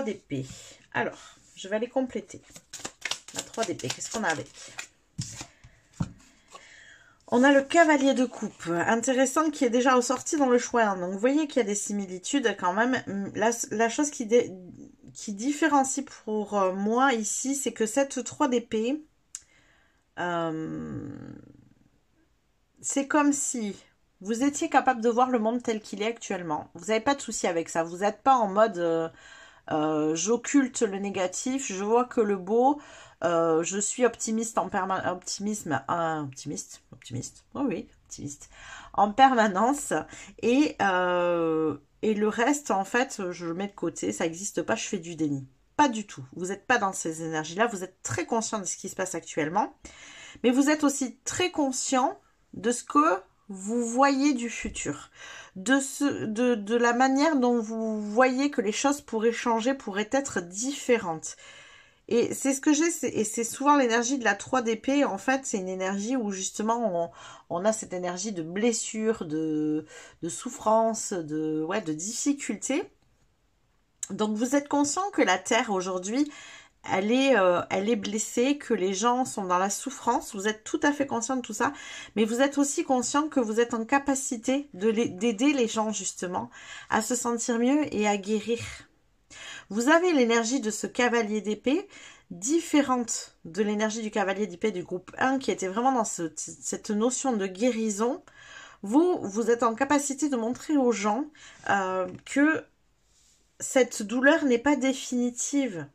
d'épée. Alors, je vais aller compléter. La 3 d'épée, qu'est-ce qu'on a avec? On a le cavalier de coupe, intéressant, qui est déjà ressorti dans le choix. Donc, vous voyez qu'il y a des similitudes quand même. La chose qui différencie pour moi ici, c'est que cette 3 d'épée, c'est comme si vous étiez capable de voir le monde tel qu'il est actuellement. Vous n'avez pas de souci avec ça. Vous n'êtes pas en mode j'occulte le négatif, je vois que le beau. Je suis optimiste en permanence. Optimiste. Oh oui, optimiste. En permanence. Et le reste, en fait, je le mets de côté. Ça n'existe pas, je fais du déni. Pas du tout. Vous n'êtes pas dans ces énergies-là. Vous êtes très conscient de ce qui se passe actuellement. Mais vous êtes aussi très conscient de ce que vous voyez du futur. De la manière dont vous voyez que les choses pourraient changer, pourraient être différentes. Et c'est ce que j'ai, et c'est souvent l'énergie de la 3 d'épée. En fait, c'est une énergie où justement on a cette énergie de blessure, de souffrance, de difficulté. Donc vous êtes conscient que la Terre aujourd'hui, elle est blessée, que les gens sont dans la souffrance. Vous êtes tout à fait conscient de tout ça, mais vous êtes aussi conscient que vous êtes en capacité d'aider les gens justement à se sentir mieux et à guérir. Vous avez l'énergie de ce cavalier d'épée, différente de l'énergie du cavalier d'épée du groupe 1, qui était vraiment dans cette notion de guérison. Vous êtes en capacité de montrer aux gens que cette douleur n'est pas définitive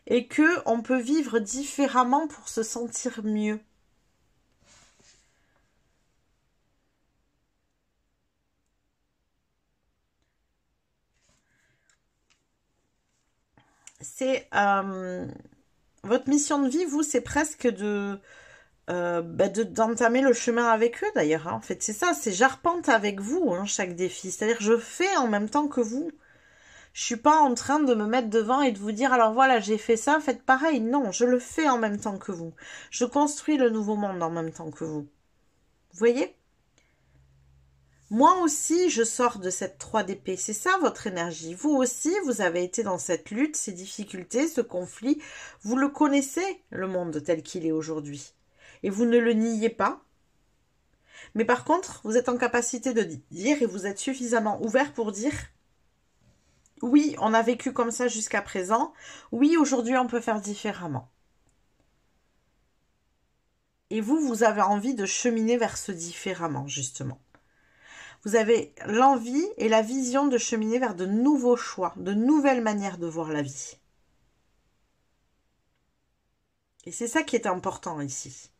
et que on peut vivre différemment pour se sentir mieux. C'est votre mission de vie, vous, c'est presque d'entamer le chemin avec eux d'ailleurs. Hein. En fait, c'est ça, c'est j'arpente avec vous chaque défi. C'est-à-dire je fais en même temps que vous. Je suis pas en train de me mettre devant et de vous dire alors voilà, j'ai fait ça, faites pareil. Non, je le fais en même temps que vous. Je construis le nouveau monde en même temps que vous. Vous voyez? Moi aussi, je sors de cette 3 d'épée. C'est ça votre énergie. Vous aussi, vous avez été dans cette lutte, ces difficultés, ce conflit. Vous le connaissez, le monde tel qu'il est aujourd'hui. Et vous ne le niez pas. Mais par contre, vous êtes en capacité de dire et vous êtes suffisamment ouvert pour dire oui, on a vécu comme ça jusqu'à présent. Oui, aujourd'hui, on peut faire différemment. Et vous avez envie de cheminer vers ce différemment, justement. Vous avez l'envie et la vision de cheminer vers de nouveaux choix, de nouvelles manières de voir la vie. Et c'est ça qui est important ici.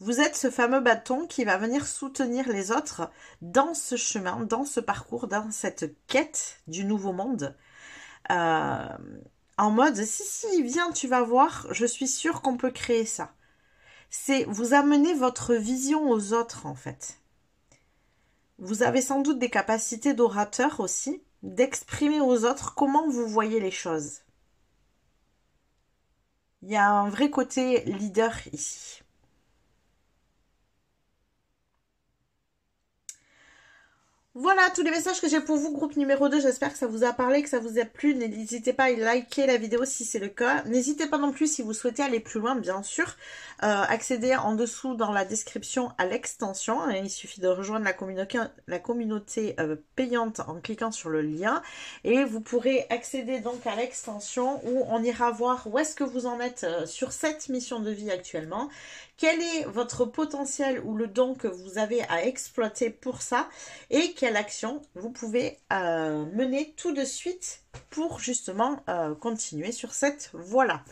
Vous êtes ce fameux bâton qui va venir soutenir les autres dans ce chemin, dans ce parcours, dans cette quête du nouveau monde. En mode, si, viens, tu vas voir, je suis sûre qu'on peut créer ça. C'est vous amener votre vision aux autres, en fait. Vous avez sans doute des capacités d'orateur aussi, d'exprimer aux autres comment vous voyez les choses. Il y a un vrai côté leader ici. Voilà tous les messages que j'ai pour vous, groupe numéro 2. J'espère que ça vous a parlé, que ça vous a plu. N'hésitez pas à liker la vidéo si c'est le cas. N'hésitez pas non plus si vous souhaitez aller plus loin, bien sûr. Accédez en dessous dans la description à l'extension. Il suffit de rejoindre la communauté payante en cliquant sur le lien. Et vous pourrez accéder donc à l'extension où on ira voir où est-ce que vous en êtes sur cette mission de vie actuellement. Quel est votre potentiel ou le don que vous avez à exploiter pour ça et quelle action vous pouvez mener tout de suite pour justement continuer sur cette voie-là.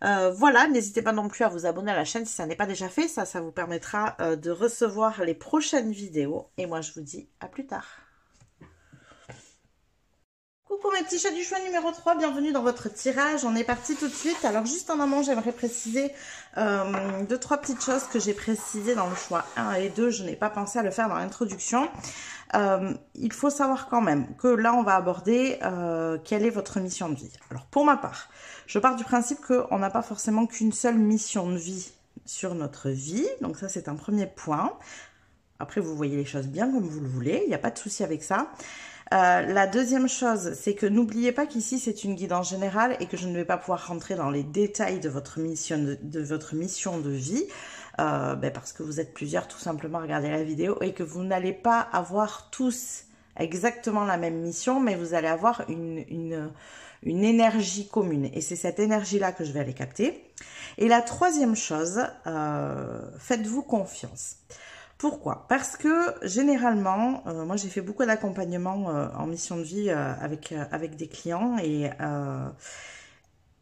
Voilà, n'hésitez pas non plus à vous abonner à la chaîne si ça n'est pas déjà fait. Ça vous permettra de recevoir les prochaines vidéos. Et moi, je vous dis à plus tard. Coucou mes petits chats du choix numéro 3, bienvenue dans votre tirage. On est parti tout de suite. Alors juste en amont, j'aimerais préciser 2-3 petites choses que j'ai précisées dans le choix 1 et 2. Je n'ai pas pensé à le faire dans l'introduction. Il faut savoir quand même que là, on va aborder quelle est votre mission de vie. Alors pour ma part, je pars du principe qu'on n'a pas forcément qu'une seule mission de vie sur notre vie. Donc ça, c'est un premier point. Après, vous voyez les choses bien comme vous le voulez. Il n'y a pas de souci avec ça. La deuxième chose, c'est que n'oubliez pas qu'ici, c'est une guidance générale et que je ne vais pas pouvoir rentrer dans les détails de votre mission de vie parce que vous êtes plusieurs tout simplement à regarder la vidéo et que vous n'allez pas avoir tous exactement la même mission, mais vous allez avoir une énergie commune. Et c'est cette énergie-là que je vais aller capter. Et la troisième chose, faites-vous confiance. Pourquoi? Parce que généralement, moi j'ai fait beaucoup d'accompagnement en mission de vie avec des clients et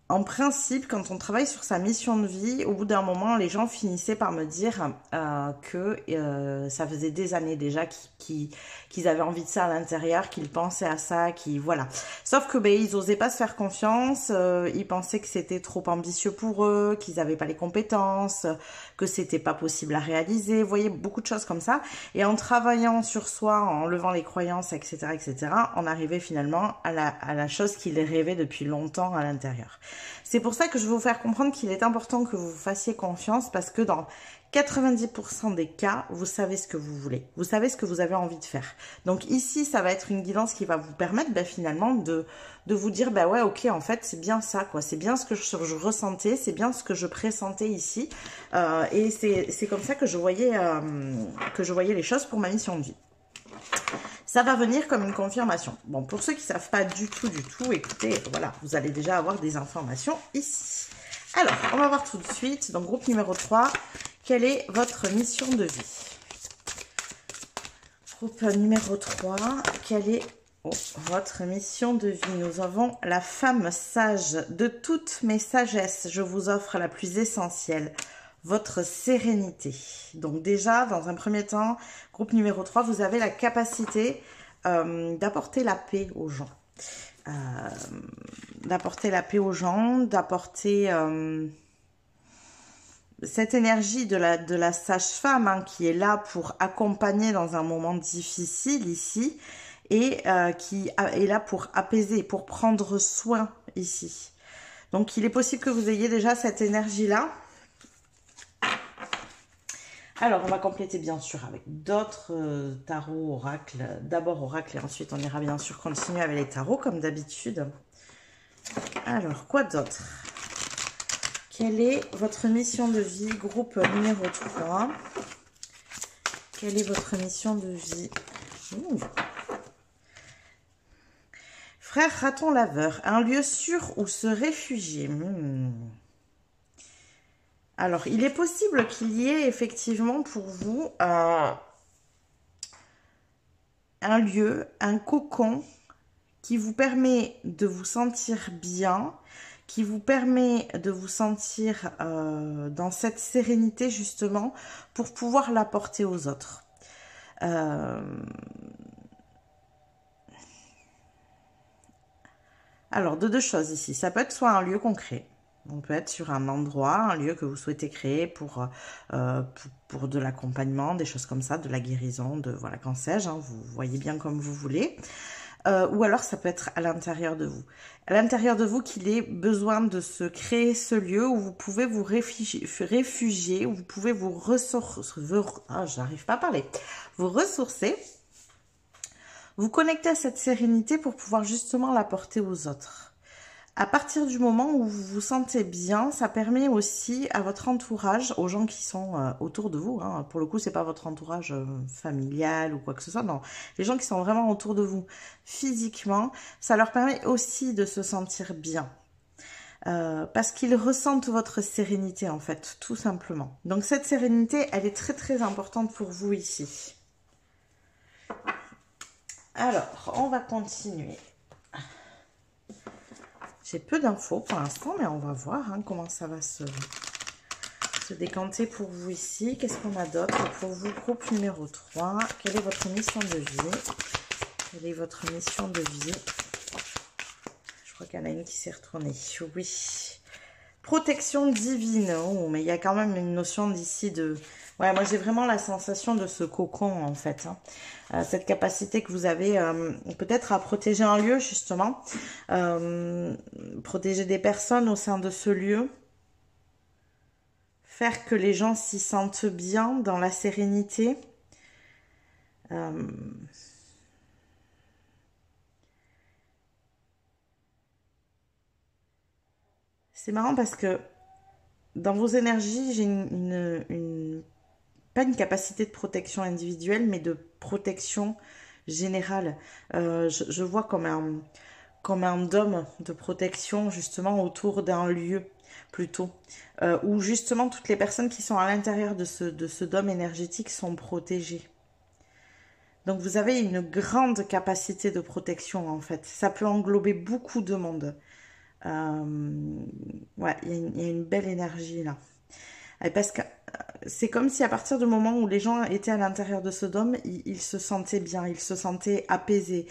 en principe, quand on travaille sur sa mission de vie, au bout d'un moment, les gens finissaient par me dire que ça faisait des années déjà qu'ils avaient envie de ça à l'intérieur, qu'ils pensaient à ça, voilà. Sauf que ils n'osaient pas se faire confiance, ils pensaient que c'était trop ambitieux pour eux, qu'ils n'avaient pas les compétences, que c'était pas possible à réaliser. Vous voyez, beaucoup de choses comme ça. Et en travaillant sur soi, en levant les croyances, etc., on arrivait finalement à la chose qu'ils rêvaient depuis longtemps à l'intérieur. C'est pour ça que je veux vous faire comprendre qu'il est important que vous vous fassiez confiance parce que dans 90% des cas, vous savez ce que vous voulez. Vous savez ce que vous avez envie de faire. Donc ici, ça va être une guidance qui va vous permettre finalement de vous dire, ouais, ok, en fait, c'est bien ça, quoi. C'est bien ce que je ressentais, c'est bien ce que je pressentais ici. Et c'est comme ça que je voyais les choses pour ma mission de vie. Ça va venir comme une confirmation. Bon, pour ceux qui ne savent pas du tout, écoutez, voilà, vous allez déjà avoir des informations ici. Alors, on va voir tout de suite, donc groupe numéro 3, quelle est votre mission de vie? Groupe numéro 3, quelle est votre mission de vie? Nous avons la femme sage. De toutes mes sagesses, je vous offre la plus essentielle. Votre sérénité. Donc déjà, dans un premier temps, groupe numéro 3, vous avez la capacité d'apporter la paix aux gens. D'apporter cette énergie de la sage-femme qui est là pour accompagner dans un moment difficile ici et qui est là pour apaiser, pour prendre soin ici. Donc il est possible que vous ayez déjà cette énergie-là. Alors, on va compléter bien sûr avec d'autres tarots, oracles. D'abord oracle et ensuite on ira bien sûr continuer avec les tarots comme d'habitude. Alors, quoi d'autre? Quelle est votre mission de vie? Groupe numéro 3. Quelle est votre mission de vie? Frère raton laveur, un lieu sûr où se réfugier. Alors, il est possible qu'il y ait effectivement pour vous un lieu, un cocon qui vous permet de vous sentir bien, qui vous permet de vous sentir dans cette sérénité justement pour pouvoir l'apporter aux autres. Alors, deux choses ici. Ça peut être soit un lieu concret. On peut être sur un endroit, un lieu que vous souhaitez créer pour de l'accompagnement, des choses comme ça, de la guérison, voilà, qu'en sais-je, vous voyez bien comme vous voulez. Ou alors ça peut être à l'intérieur de vous. À l'intérieur de vous qu'il ait besoin de se créer ce lieu où vous pouvez vous réfugier, où vous pouvez vous ressourcer, j'arrive pas à parler, vous ressourcer, vous connecter à cette sérénité pour pouvoir justement l'apporter aux autres. À partir du moment où vous vous sentez bien, ça permet aussi à votre entourage, aux gens qui sont autour de vous, pour le coup, c'est pas votre entourage familial ou quoi que ce soit, non, les gens qui sont vraiment autour de vous physiquement, ça leur permet aussi de se sentir bien. Parce qu'ils ressentent votre sérénité, en fait, tout simplement. Donc, cette sérénité, elle est très, très importante pour vous ici. Alors, on va continuer. J'ai peu d'infos pour l'instant, mais on va voir hein, comment ça va se décanter pour vous ici. Qu'est-ce qu'on a d'autre pour vous? Groupe numéro 3. Quelle est votre mission de vie? Quelle est votre mission de vie? Je crois qu'il y en a une qui s'est retournée. Oui. Protection divine. Oh, mais il y a quand même une notion d'ici de... Ouais, moi j'ai vraiment la sensation de ce cocon en fait. Hein. Cette capacité que vous avez peut-être à protéger un lieu justement. Protéger des personnes au sein de ce lieu. Faire que les gens s'y sentent bien dans la sérénité. C'est marrant parce que dans vos énergies, j'ai pas une capacité de protection individuelle, mais de protection générale. Je vois comme un dôme de protection justement autour d'un lieu plutôt, où justement toutes les personnes qui sont à l'intérieur de ce dôme énergétique sont protégées. Donc vous avez une grande capacité de protection en fait. Ça peut englober beaucoup de monde. Ouais, il y a une belle énergie là. Parce que c'est comme si à partir du moment où les gens étaient à l'intérieur de ce dôme, ils se sentaient bien, ils se sentaient apaisés,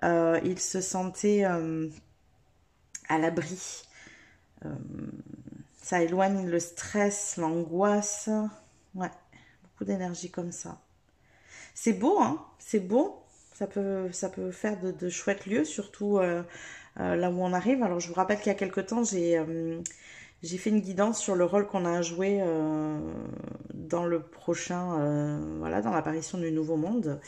ils se sentaient à l'abri. Ça éloigne le stress, l'angoisse. Ouais, beaucoup d'énergie comme ça. C'est beau, hein? C'est beau. Ça peut faire de chouettes lieux, surtout là où on arrive. Alors, je vous rappelle qu'il y a quelque temps, j'ai fait une guidance sur le rôle qu'on a à jouer dans le prochain, voilà, dans l'apparition du Nouveau Monde,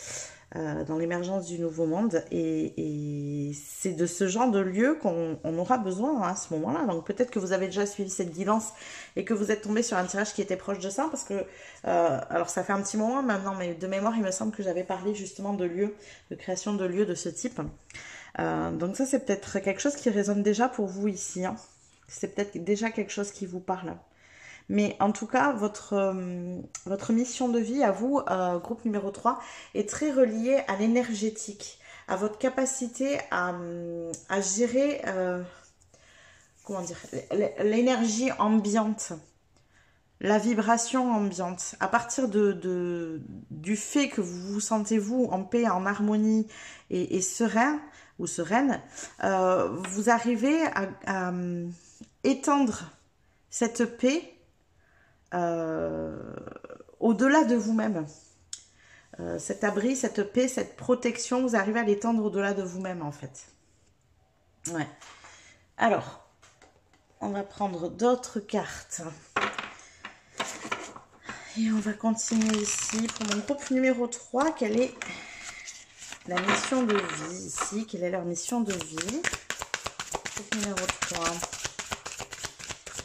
dans l'émergence du Nouveau Monde. Et c'est de ce genre de lieu qu'on aura besoin hein, à ce moment-là. Donc peut-être que vous avez déjà suivi cette guidance et que vous êtes tombé sur un tirage qui était proche de ça. Parce que, alors ça fait un petit moment maintenant, mais de mémoire, il me semble que j'avais parlé justement de lieux, de création de lieux de ce type. Donc ça, c'est peut-être quelque chose qui résonne déjà pour vous ici. Hein. C'est peut-être déjà quelque chose qui vous parle. Mais en tout cas, votre mission de vie à vous, groupe numéro 3, est très reliée à l'énergétique, à votre capacité à gérer, comment dire, l'énergie ambiante, la vibration ambiante. À partir du fait que vous vous sentez, vous, en paix, en harmonie et serein ou sereine, vous arrivez à étendre cette paix au-delà de vous-même. Cet abri, cette paix, cette protection, vous arrivez à l'étendre au-delà de vous-même en fait. Ouais. Alors, on va prendre d'autres cartes. Et on va continuer ici pour mon groupe numéro 3. Quelle est la mission de vie ici? Quelle est leur mission de vie? Groupe numéro 3.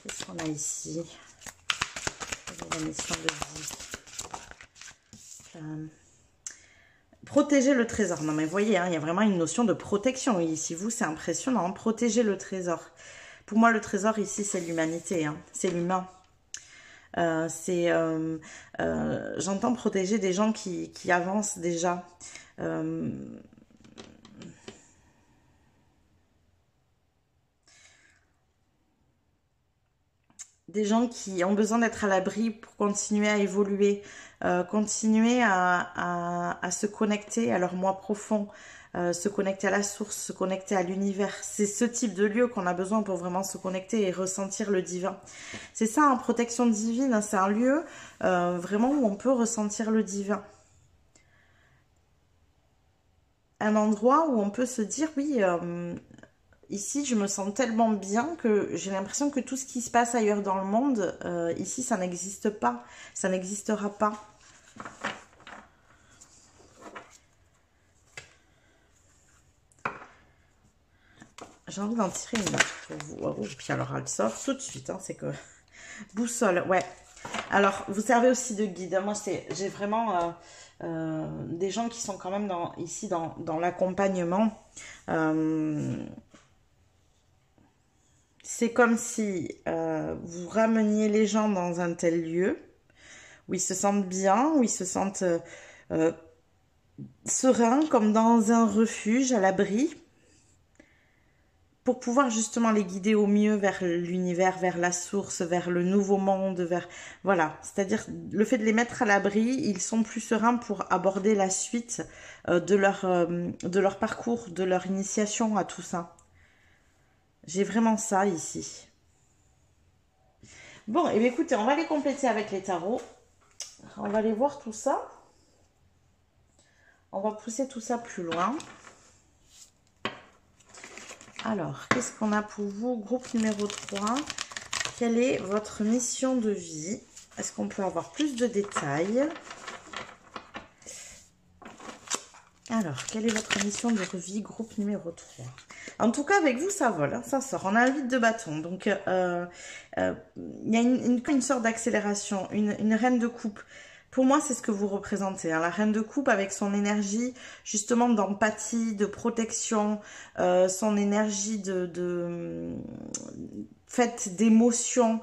Qu'est-ce qu'on a ici? La mission de vie. Protéger le trésor. Non mais voyez, hein, il y a vraiment une notion de protection ici. Vous, c'est impressionnant. Protéger le trésor. Pour moi, le trésor ici, c'est l'humanité. Hein, c'est l'humain. J'entends protéger des gens qui avancent déjà. Des gens qui ont besoin d'être à l'abri pour continuer à évoluer, continuer à se connecter à leur moi profond, se connecter à la source, se connecter à l'univers. C'est ce type de lieu qu'on a besoin pour vraiment se connecter et ressentir le divin. C'est ça, en protection divine, c'est un lieu vraiment où on peut ressentir le divin. Un endroit où on peut se dire, oui... ici, je me sens tellement bien que j'ai l'impression que tout ce qui se passe ailleurs dans le monde, ici, ça n'existe pas. Ça n'existera pas. J'ai envie d'en tirer une autre pour vous. Oh, puis alors, elle sort tout de suite. Hein, c'est que... Boussole, ouais. Alors, vous servez aussi de guide. Moi, j'ai vraiment des gens qui sont quand même ici dans l'accompagnement. C'est comme si vous rameniez les gens dans un tel lieu où ils se sentent bien, où ils se sentent sereins, comme dans un refuge à l'abri. pour pouvoir justement les guider au mieux vers l'univers, vers la source, vers le nouveau monde, vers... Voilà, c'est-à-dire le fait de les mettre à l'abri, ils sont plus sereins pour aborder la suite de leur parcours, de leur initiation à tout ça. J'ai vraiment ça ici. Bon, et bien écoutez, on va les compléter avec les tarots. On va aller voir tout ça. On va pousser tout ça plus loin. Alors, qu'est-ce qu'on a pour vous? Groupe numéro 3. Quelle est votre mission de vie? Est-ce qu'on peut avoir plus de détails? Alors, quelle est votre mission de vie? Groupe numéro 3. En tout cas, avec vous, ça vole, hein, ça sort. On a un vide de bâton. Donc, il y a une sorte d'accélération, une reine de coupe. Pour moi, c'est ce que vous représentez. Hein. La reine de coupe avec son énergie justement d'empathie, de protection, son énergie faite d'émotion.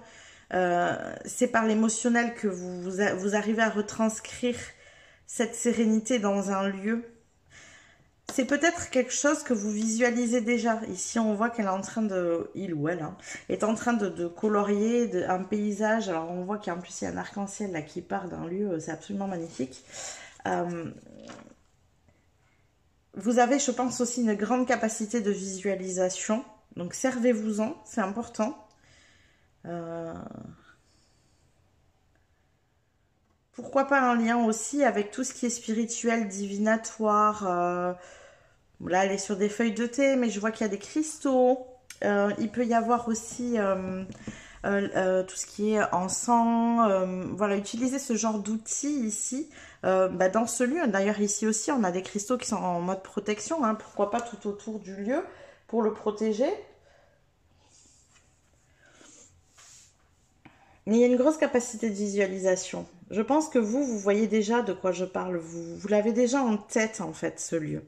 C'est par l'émotionnel que vous arrivez à retranscrire cette sérénité dans un lieu. C'est peut-être quelque chose que vous visualisez déjà. Ici, on voit qu'elle est en train il ou elle, hein, est en train de colorier un paysage. Alors, on voit qu'en plus, il y a un arc-en-ciel là qui part d'un lieu. C'est absolument magnifique. Vous avez, je pense, aussi une grande capacité de visualisation. Donc, servez-vous-en. C'est important. Pourquoi pas un lien aussi avec tout ce qui est spirituel, divinatoire. Là, elle est sur des feuilles de thé, mais je vois qu'il y a des cristaux. Il peut y avoir aussi tout ce qui est encens. Voilà, utilisez ce genre d'outils ici dans ce lieu. D'ailleurs, ici aussi, on a des cristaux qui sont en mode protection. Hein, pourquoi pas tout autour du lieu pour le protéger. Mais il y a une grosse capacité de visualisation. Je pense que vous voyez déjà de quoi je parle. Vous l'avez déjà en tête, en fait, ce lieu.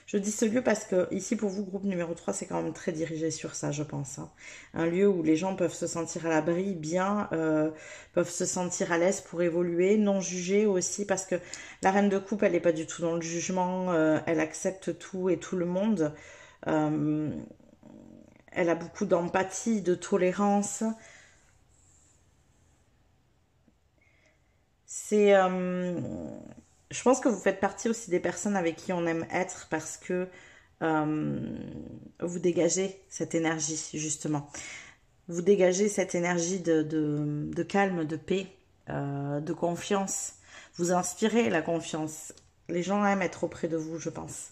Je dis ce lieu parce que ici pour vous, groupe numéro 3, c'est quand même très dirigé sur ça, je pense. Hein. Un lieu où les gens peuvent se sentir à l'abri, bien, peuvent se sentir à l'aise pour évoluer, non jugés aussi, parce que la reine de coupe, elle n'est pas du tout dans le jugement, elle accepte tout et tout le monde. Elle a beaucoup d'empathie, de tolérance. C'est... je pense que vous faites partie aussi des personnes avec qui on aime être parce que vous dégagez cette énergie, justement. Vous dégagez cette énergie de calme, de paix, de confiance. Vous inspirez la confiance. Les gens aiment être auprès de vous, je pense.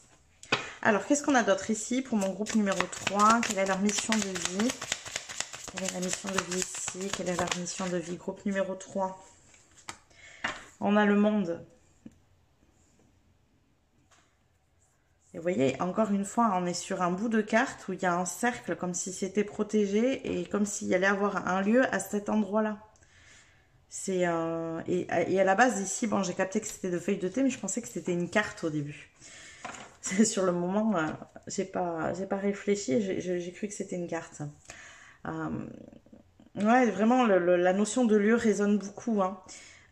Alors, qu'est-ce qu'on a d'autre ici pour mon groupe numéro 3? Quelle est leur mission de vie? Quelle est la mission de vie ici? Quelle est leur mission de vie? Groupe numéro 3. On a le monde. Et vous voyez, encore une fois, on est sur un bout de carte où il y a un cercle comme si c'était protégé et comme s'il y allait avoir un lieu à cet endroit-là. Et à la base, ici, bon, j'ai capté que c'était de feuilles de thé, mais je pensais que c'était une carte au début. Sur le moment, j'ai pas réfléchi, j'ai cru que c'était une carte. Ouais, vraiment, la notion de lieu résonne beaucoup, hein.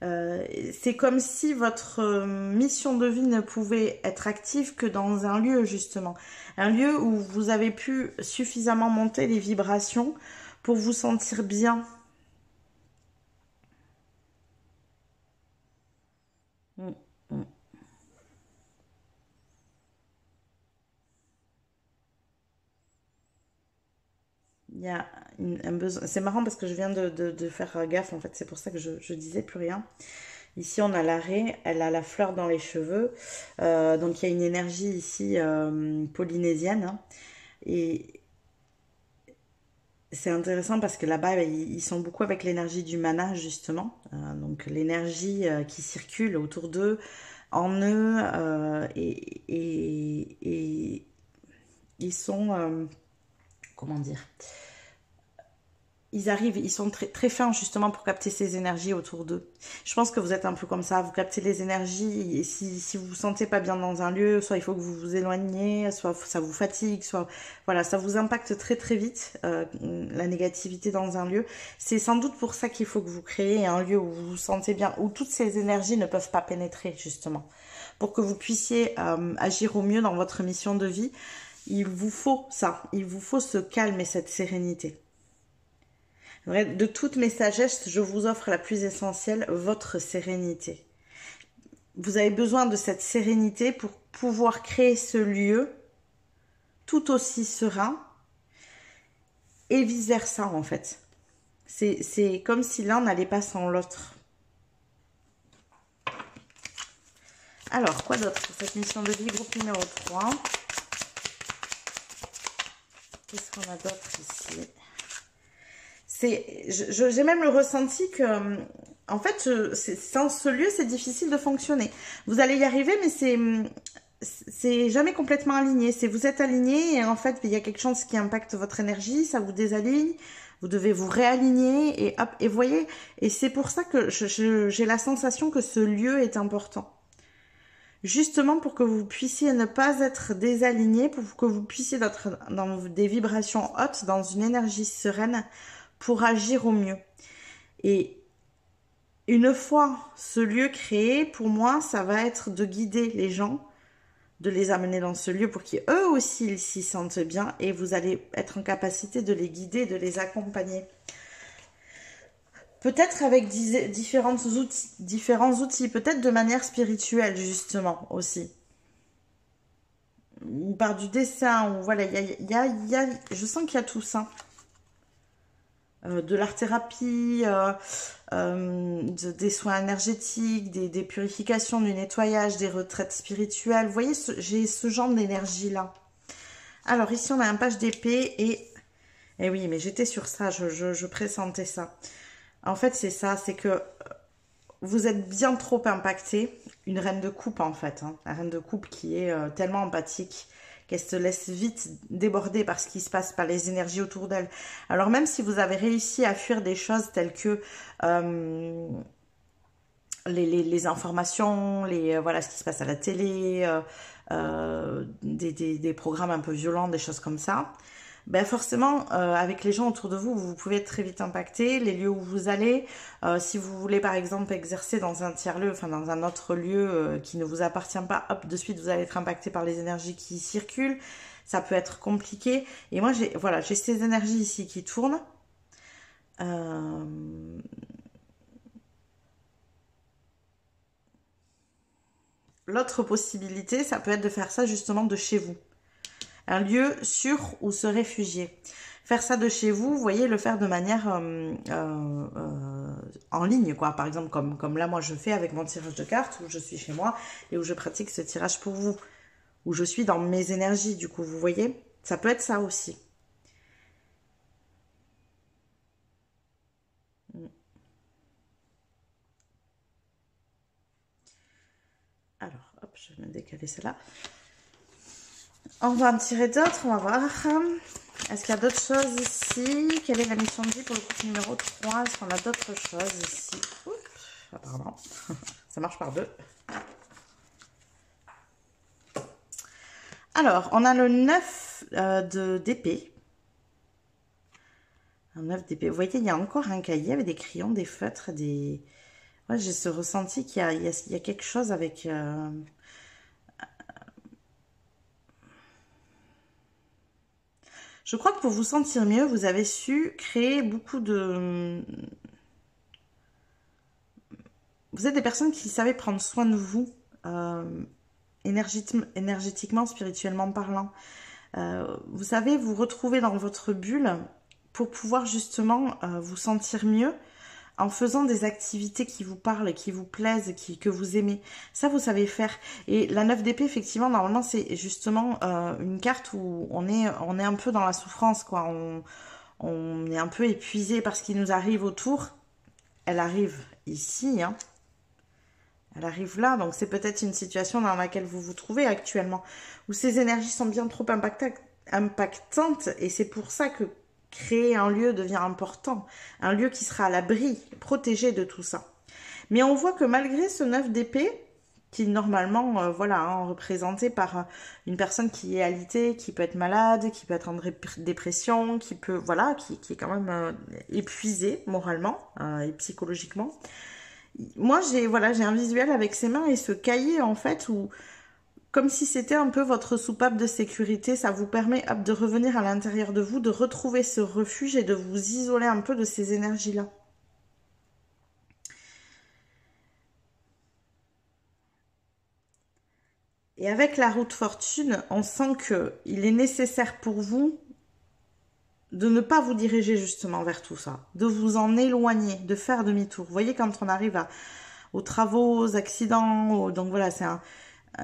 C'est comme si votre mission de vie ne pouvait être active que dans un lieu, justement. Un lieu où vous avez pu suffisamment monter les vibrations pour vous sentir bien. Il y a un besoin. C'est marrant parce que je viens de faire gaffe, en fait. C'est pour ça que je disais plus rien. Ici, on a l'arrêt. Elle a la fleur dans les cheveux. Donc, il y a une énergie ici polynésienne. Hein. Et c'est intéressant parce que là-bas, ils sont beaucoup avec l'énergie du mana, justement. Donc, l'énergie qui circule autour d'eux, en eux. Et ils sont... comment dire? Ils arrivent, ils sont très, très fins justement pour capter ces énergies autour d'eux. Je pense que vous êtes un peu comme ça, vous captez les énergies et si vous vous sentez pas bien dans un lieu, soit il faut que vous vous éloigniez, soit ça vous fatigue, soit voilà, ça vous impacte très très vite, la négativité dans un lieu. C'est sans doute pour ça qu'il faut que vous créez un lieu où vous vous sentez bien, où toutes ces énergies ne peuvent pas pénétrer justement, pour que vous puissiez agir au mieux dans votre mission de vie. Il vous faut ça, il vous faut ce calme et cette sérénité. De toutes mes sagesses, je vous offre la plus essentielle, votre sérénité. Vous avez besoin de cette sérénité pour pouvoir créer ce lieu tout aussi serein et vice-versa en fait. C'est comme si l'un n'allait pas sans l'autre. Alors, quoi d'autre pour cette mission de vie, groupe numéro 3? Qu'est-ce qu'on a d'autre ici? J'ai même le ressenti que, en fait, sans ce lieu, c'est difficile de fonctionner. Vous allez y arriver, mais c'est jamais complètement aligné. Vous êtes aligné et en fait, il y a quelque chose qui impacte votre énergie, ça vous désaligne. Vous devez vous réaligner et hop, et voyez, et c'est pour ça que j'ai la sensation que ce lieu est important. Justement pour que vous puissiez ne pas être désaligné, pour que vous puissiez être dans des vibrations hautes, dans une énergie sereine, pour agir au mieux. Et une fois ce lieu créé, pour moi, ça va être de guider les gens, de les amener dans ce lieu pour qu'eux aussi ils s'y sentent bien, et vous allez être en capacité de les guider, de les accompagner. Peut-être avec différents outils, peut-être de manière spirituelle justement aussi. Ou par du dessin, ou voilà, je sens qu'il y a tout ça. De l'art-thérapie, des soins énergétiques, des purifications, du nettoyage, des retraites spirituelles. Vous voyez, j'ai ce genre d'énergie-là. Alors ici, on a un page d'épée et oui, mais j'étais sur ça, je pressentais ça. En fait, c'est ça, c'est que vous êtes bien trop impacté. Une reine de coupe, en fait. Hein, la reine de coupe qui est tellement empathique qu'elle se laisse vite déborder par ce qui se passe, par les énergies autour d'elle. Alors même si vous avez réussi à fuir des choses telles que les informations, voilà ce qui se passe à la télé, des programmes un peu violents, des choses comme ça, ben forcément, avec les gens autour de vous, vous pouvez être très vite impacté. Les lieux où vous allez, si vous voulez par exemple exercer dans un tiers-lieu, enfin dans un autre lieu qui ne vous appartient pas, hop, de suite vous allez être impacté par les énergies qui circulent. Ça peut être compliqué. Et moi, j'ai ces énergies ici qui tournent. L'autre possibilité, ça peut être de faire ça justement de chez vous. Un lieu sûr où se réfugier. Faire ça de chez vous, vous voyez, le faire de manière en ligne, quoi. Par exemple, comme là, moi, je fais avec mon tirage de cartes, où je suis chez moi et où je pratique ce tirage pour vous. Où je suis dans mes énergies, du coup, vous voyez. Ça peut être ça aussi. Alors, hop, je vais me décaler celle-là. On va en tirer d'autres, on va voir. Est-ce qu'il y a d'autres choses ici? Quelle est la mission de vie pour le couple numéro 3? Est-ce qu'on a d'autres choses ici? Oups, apparemment, ça marche par deux. Alors, on a le 9 d'épée. Un 9 d'épée. Vous voyez, il y a encore un cahier avec des crayons, des feutres, des... Ouais, j'ai ce ressenti qu'il y a quelque chose avec... Je crois que pour vous sentir mieux, vous avez su créer beaucoup de... Vous êtes des personnes qui savent prendre soin de vous, énergétiquement, spirituellement parlant. Vous savez vous retrouver dans votre bulle pour pouvoir justement vous sentir mieux en faisant des activités qui vous parlent, qui vous plaisent, que vous aimez. Ça, vous savez faire. Et la 9 d'épée, effectivement, normalement, c'est justement une carte où on est un peu dans la souffrance, quoi. On est un peu épuisé par ce qui nous arrive autour. Elle arrive ici, hein. Elle arrive là, donc c'est peut-être une situation dans laquelle vous vous trouvez actuellement, où ces énergies sont bien trop impactantes, et c'est pour ça que créer un lieu devient important, un lieu qui sera à l'abri, protégé de tout ça. Mais on voit que malgré ce 9 d'épée, qui normalement, voilà, hein, représenté par une personne qui est alitée, qui peut être malade, qui peut être en dépression, qui peut, voilà, qui est quand même épuisée moralement et psychologiquement. Moi, j'ai un visuel avec ses mains et ce cahier, en fait, où comme si c'était un peu votre soupape de sécurité. Ça vous permet hop, de revenir à l'intérieur de vous, de retrouver ce refuge et de vous isoler un peu de ces énergies-là. Et avec la roue de fortune, on sent qu'il est nécessaire pour vous de ne pas vous diriger justement vers tout ça, de vous en éloigner, de faire demi-tour. Vous voyez, quand on arrive aux travaux, aux accidents, donc voilà, c'est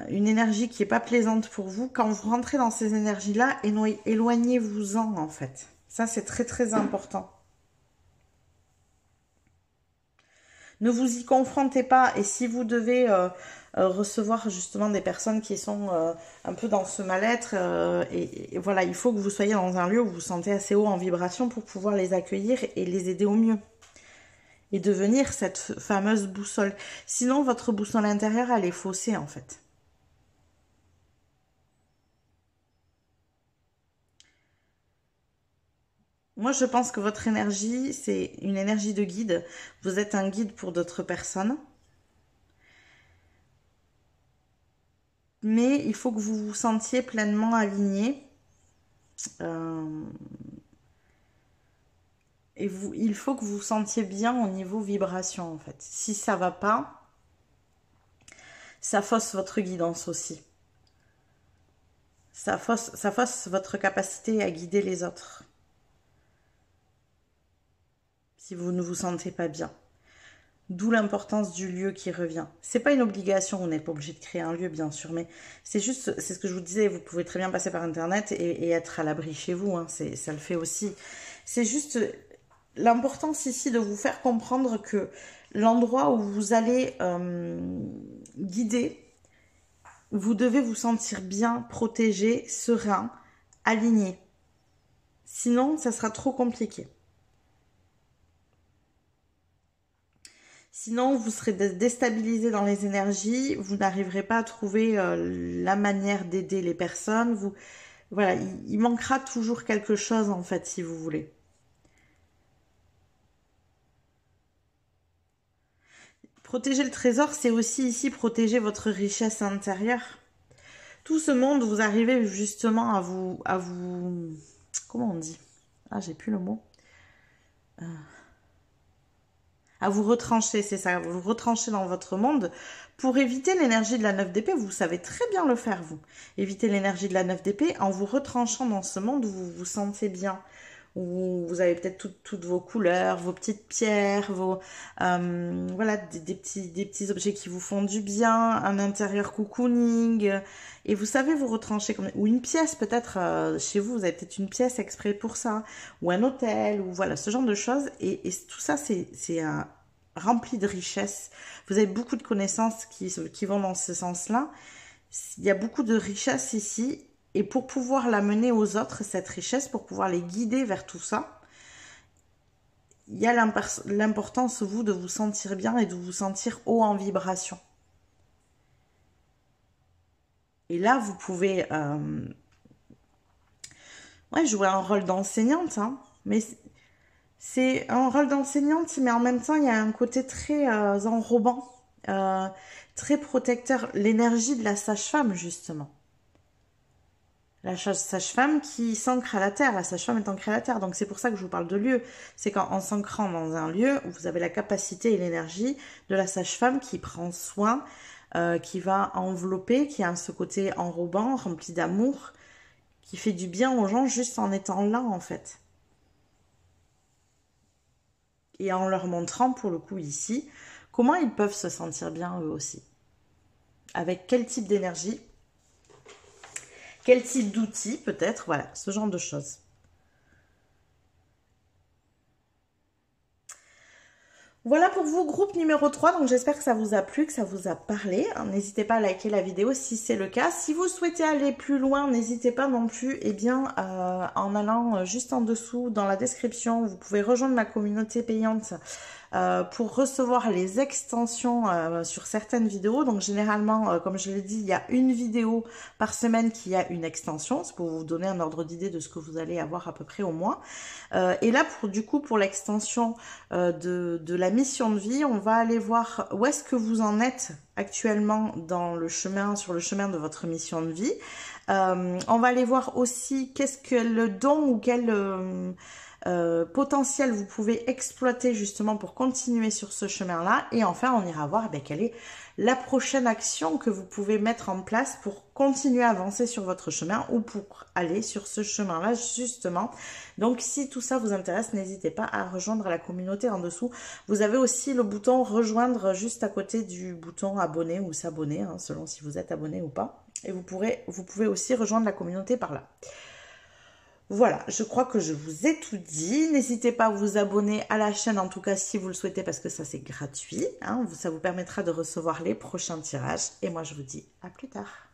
une énergie qui n'est pas plaisante pour vous. Quand vous rentrez dans ces énergies-là, éloignez-vous-en en fait. Ça, c'est très très important. Ne vous y confrontez pas, et si vous devez recevoir justement des personnes qui sont un peu dans ce mal-être, et voilà, il faut que vous soyez dans un lieu où vous vous sentez assez haut en vibration pour pouvoir les accueillir et les aider au mieux. Et devenir cette fameuse boussole. Sinon, votre boussole intérieure, elle est faussée en fait. Moi, je pense que votre énergie, c'est une énergie de guide. Vous êtes un guide pour d'autres personnes. Mais il faut que vous vous sentiez pleinement aligné. Et il faut que vous vous sentiez bien au niveau vibration, en fait. Si ça va pas, ça fausse votre guidance aussi. Ça fausse votre capacité à guider les autres. Si vous ne vous sentez pas bien. D'où l'importance du lieu qui revient. C'est pas une obligation, on n'est pas obligé de créer un lieu, bien sûr, mais c'est juste, c'est ce que je vous disais, vous pouvez très bien passer par Internet et être à l'abri chez vous, hein, ça le fait aussi. C'est juste l'importance ici de vous faire comprendre que l'endroit où vous allez guider, vous devez vous sentir bien, protégé, serein, aligné. Sinon, ça sera trop compliqué. Sinon, vous serez déstabilisé dans les énergies, vous n'arriverez pas à trouver la manière d'aider les personnes. Voilà, il manquera toujours quelque chose en fait, si vous voulez. Protéger le trésor, c'est aussi ici protéger votre richesse intérieure. Tout ce monde, vous arrivez justement à vous, comment on dit? Ah, j'ai plus le mot. À vous retrancher, c'est ça, vous retrancher dans votre monde pour éviter l'énergie de la 9 d'épée. Vous savez très bien le faire, vous. Éviter l'énergie de la 9 d'épée en vous retranchant dans ce monde où vous vous sentez bien, où vous avez peut-être toutes vos couleurs, vos petites pierres, voilà, des petits objets qui vous font du bien, un intérieur cocooning, et vous savez vous retrancher, ou une pièce peut-être, chez vous, vous avez peut-être une pièce exprès pour ça, ou un hôtel, ou voilà, ce genre de choses, et tout ça, c'est rempli de richesses. Vous avez beaucoup de connaissances qui vont dans ce sens-là. Il y a beaucoup de richesses ici, et pour pouvoir la mener aux autres, cette richesse, pour pouvoir les guider vers tout ça, il y a l'importance, vous, de vous sentir bien et de vous sentir haut en vibration. Et là, vous pouvez jouer un rôle d'enseignante, hein, mais c'est un rôle d'enseignante, mais en même temps, il y a un côté très enrobant, très protecteur, l'énergie de la sage-femme, justement. La sage-femme qui s'ancre à la terre, la sage-femme est ancrée à la terre, donc c'est pour ça que je vous parle de lieu. C'est qu'en s'ancrant dans un lieu, vous avez la capacité et l'énergie de la sage-femme qui prend soin, qui va envelopper, qui a ce côté enrobant, rempli d'amour, qui fait du bien aux gens juste en étant là, en fait. Et en leur montrant, pour le coup ici, comment ils peuvent se sentir bien eux aussi. Avec quel type d'énergie, quel type d'outils peut-être, voilà, ce genre de choses. Voilà pour vous, groupe numéro 3, donc j'espère que ça vous a plu, que ça vous a parlé. N'hésitez pas à liker la vidéo si c'est le cas. Si vous souhaitez aller plus loin, n'hésitez pas non plus, en allant juste en dessous dans la description, vous pouvez rejoindre ma communauté payante pour recevoir les extensions sur certaines vidéos. Donc généralement, comme je l'ai dit, il y a une vidéo par semaine qui a une extension. C'est pour vous donner un ordre d'idée de ce que vous allez avoir à peu près au mois. Et là, pour l'extension de la mission de vie, on va aller voir où est-ce que vous en êtes actuellement dans le chemin, sur le chemin de votre mission de vie. On va aller voir aussi qu'est-ce que le don ou quel potentiel vous pouvez exploiter justement pour continuer sur ce chemin-là. Et enfin, on ira voir quelle est la prochaine action que vous pouvez mettre en place pour continuer à avancer sur votre chemin ou pour aller sur ce chemin-là justement. Donc, si tout ça vous intéresse, n'hésitez pas à rejoindre la communauté en dessous. Vous avez aussi le bouton rejoindre juste à côté du bouton abonner ou s'abonner, hein, selon si vous êtes abonné ou pas. Et vous pouvez aussi rejoindre la communauté par là. Voilà, je crois que je vous ai tout dit. N'hésitez pas à vous abonner à la chaîne, en tout cas si vous le souhaitez, parce que ça c'est gratuit. Hein, ça vous permettra de recevoir les prochains tirages. Et moi je vous dis à plus tard.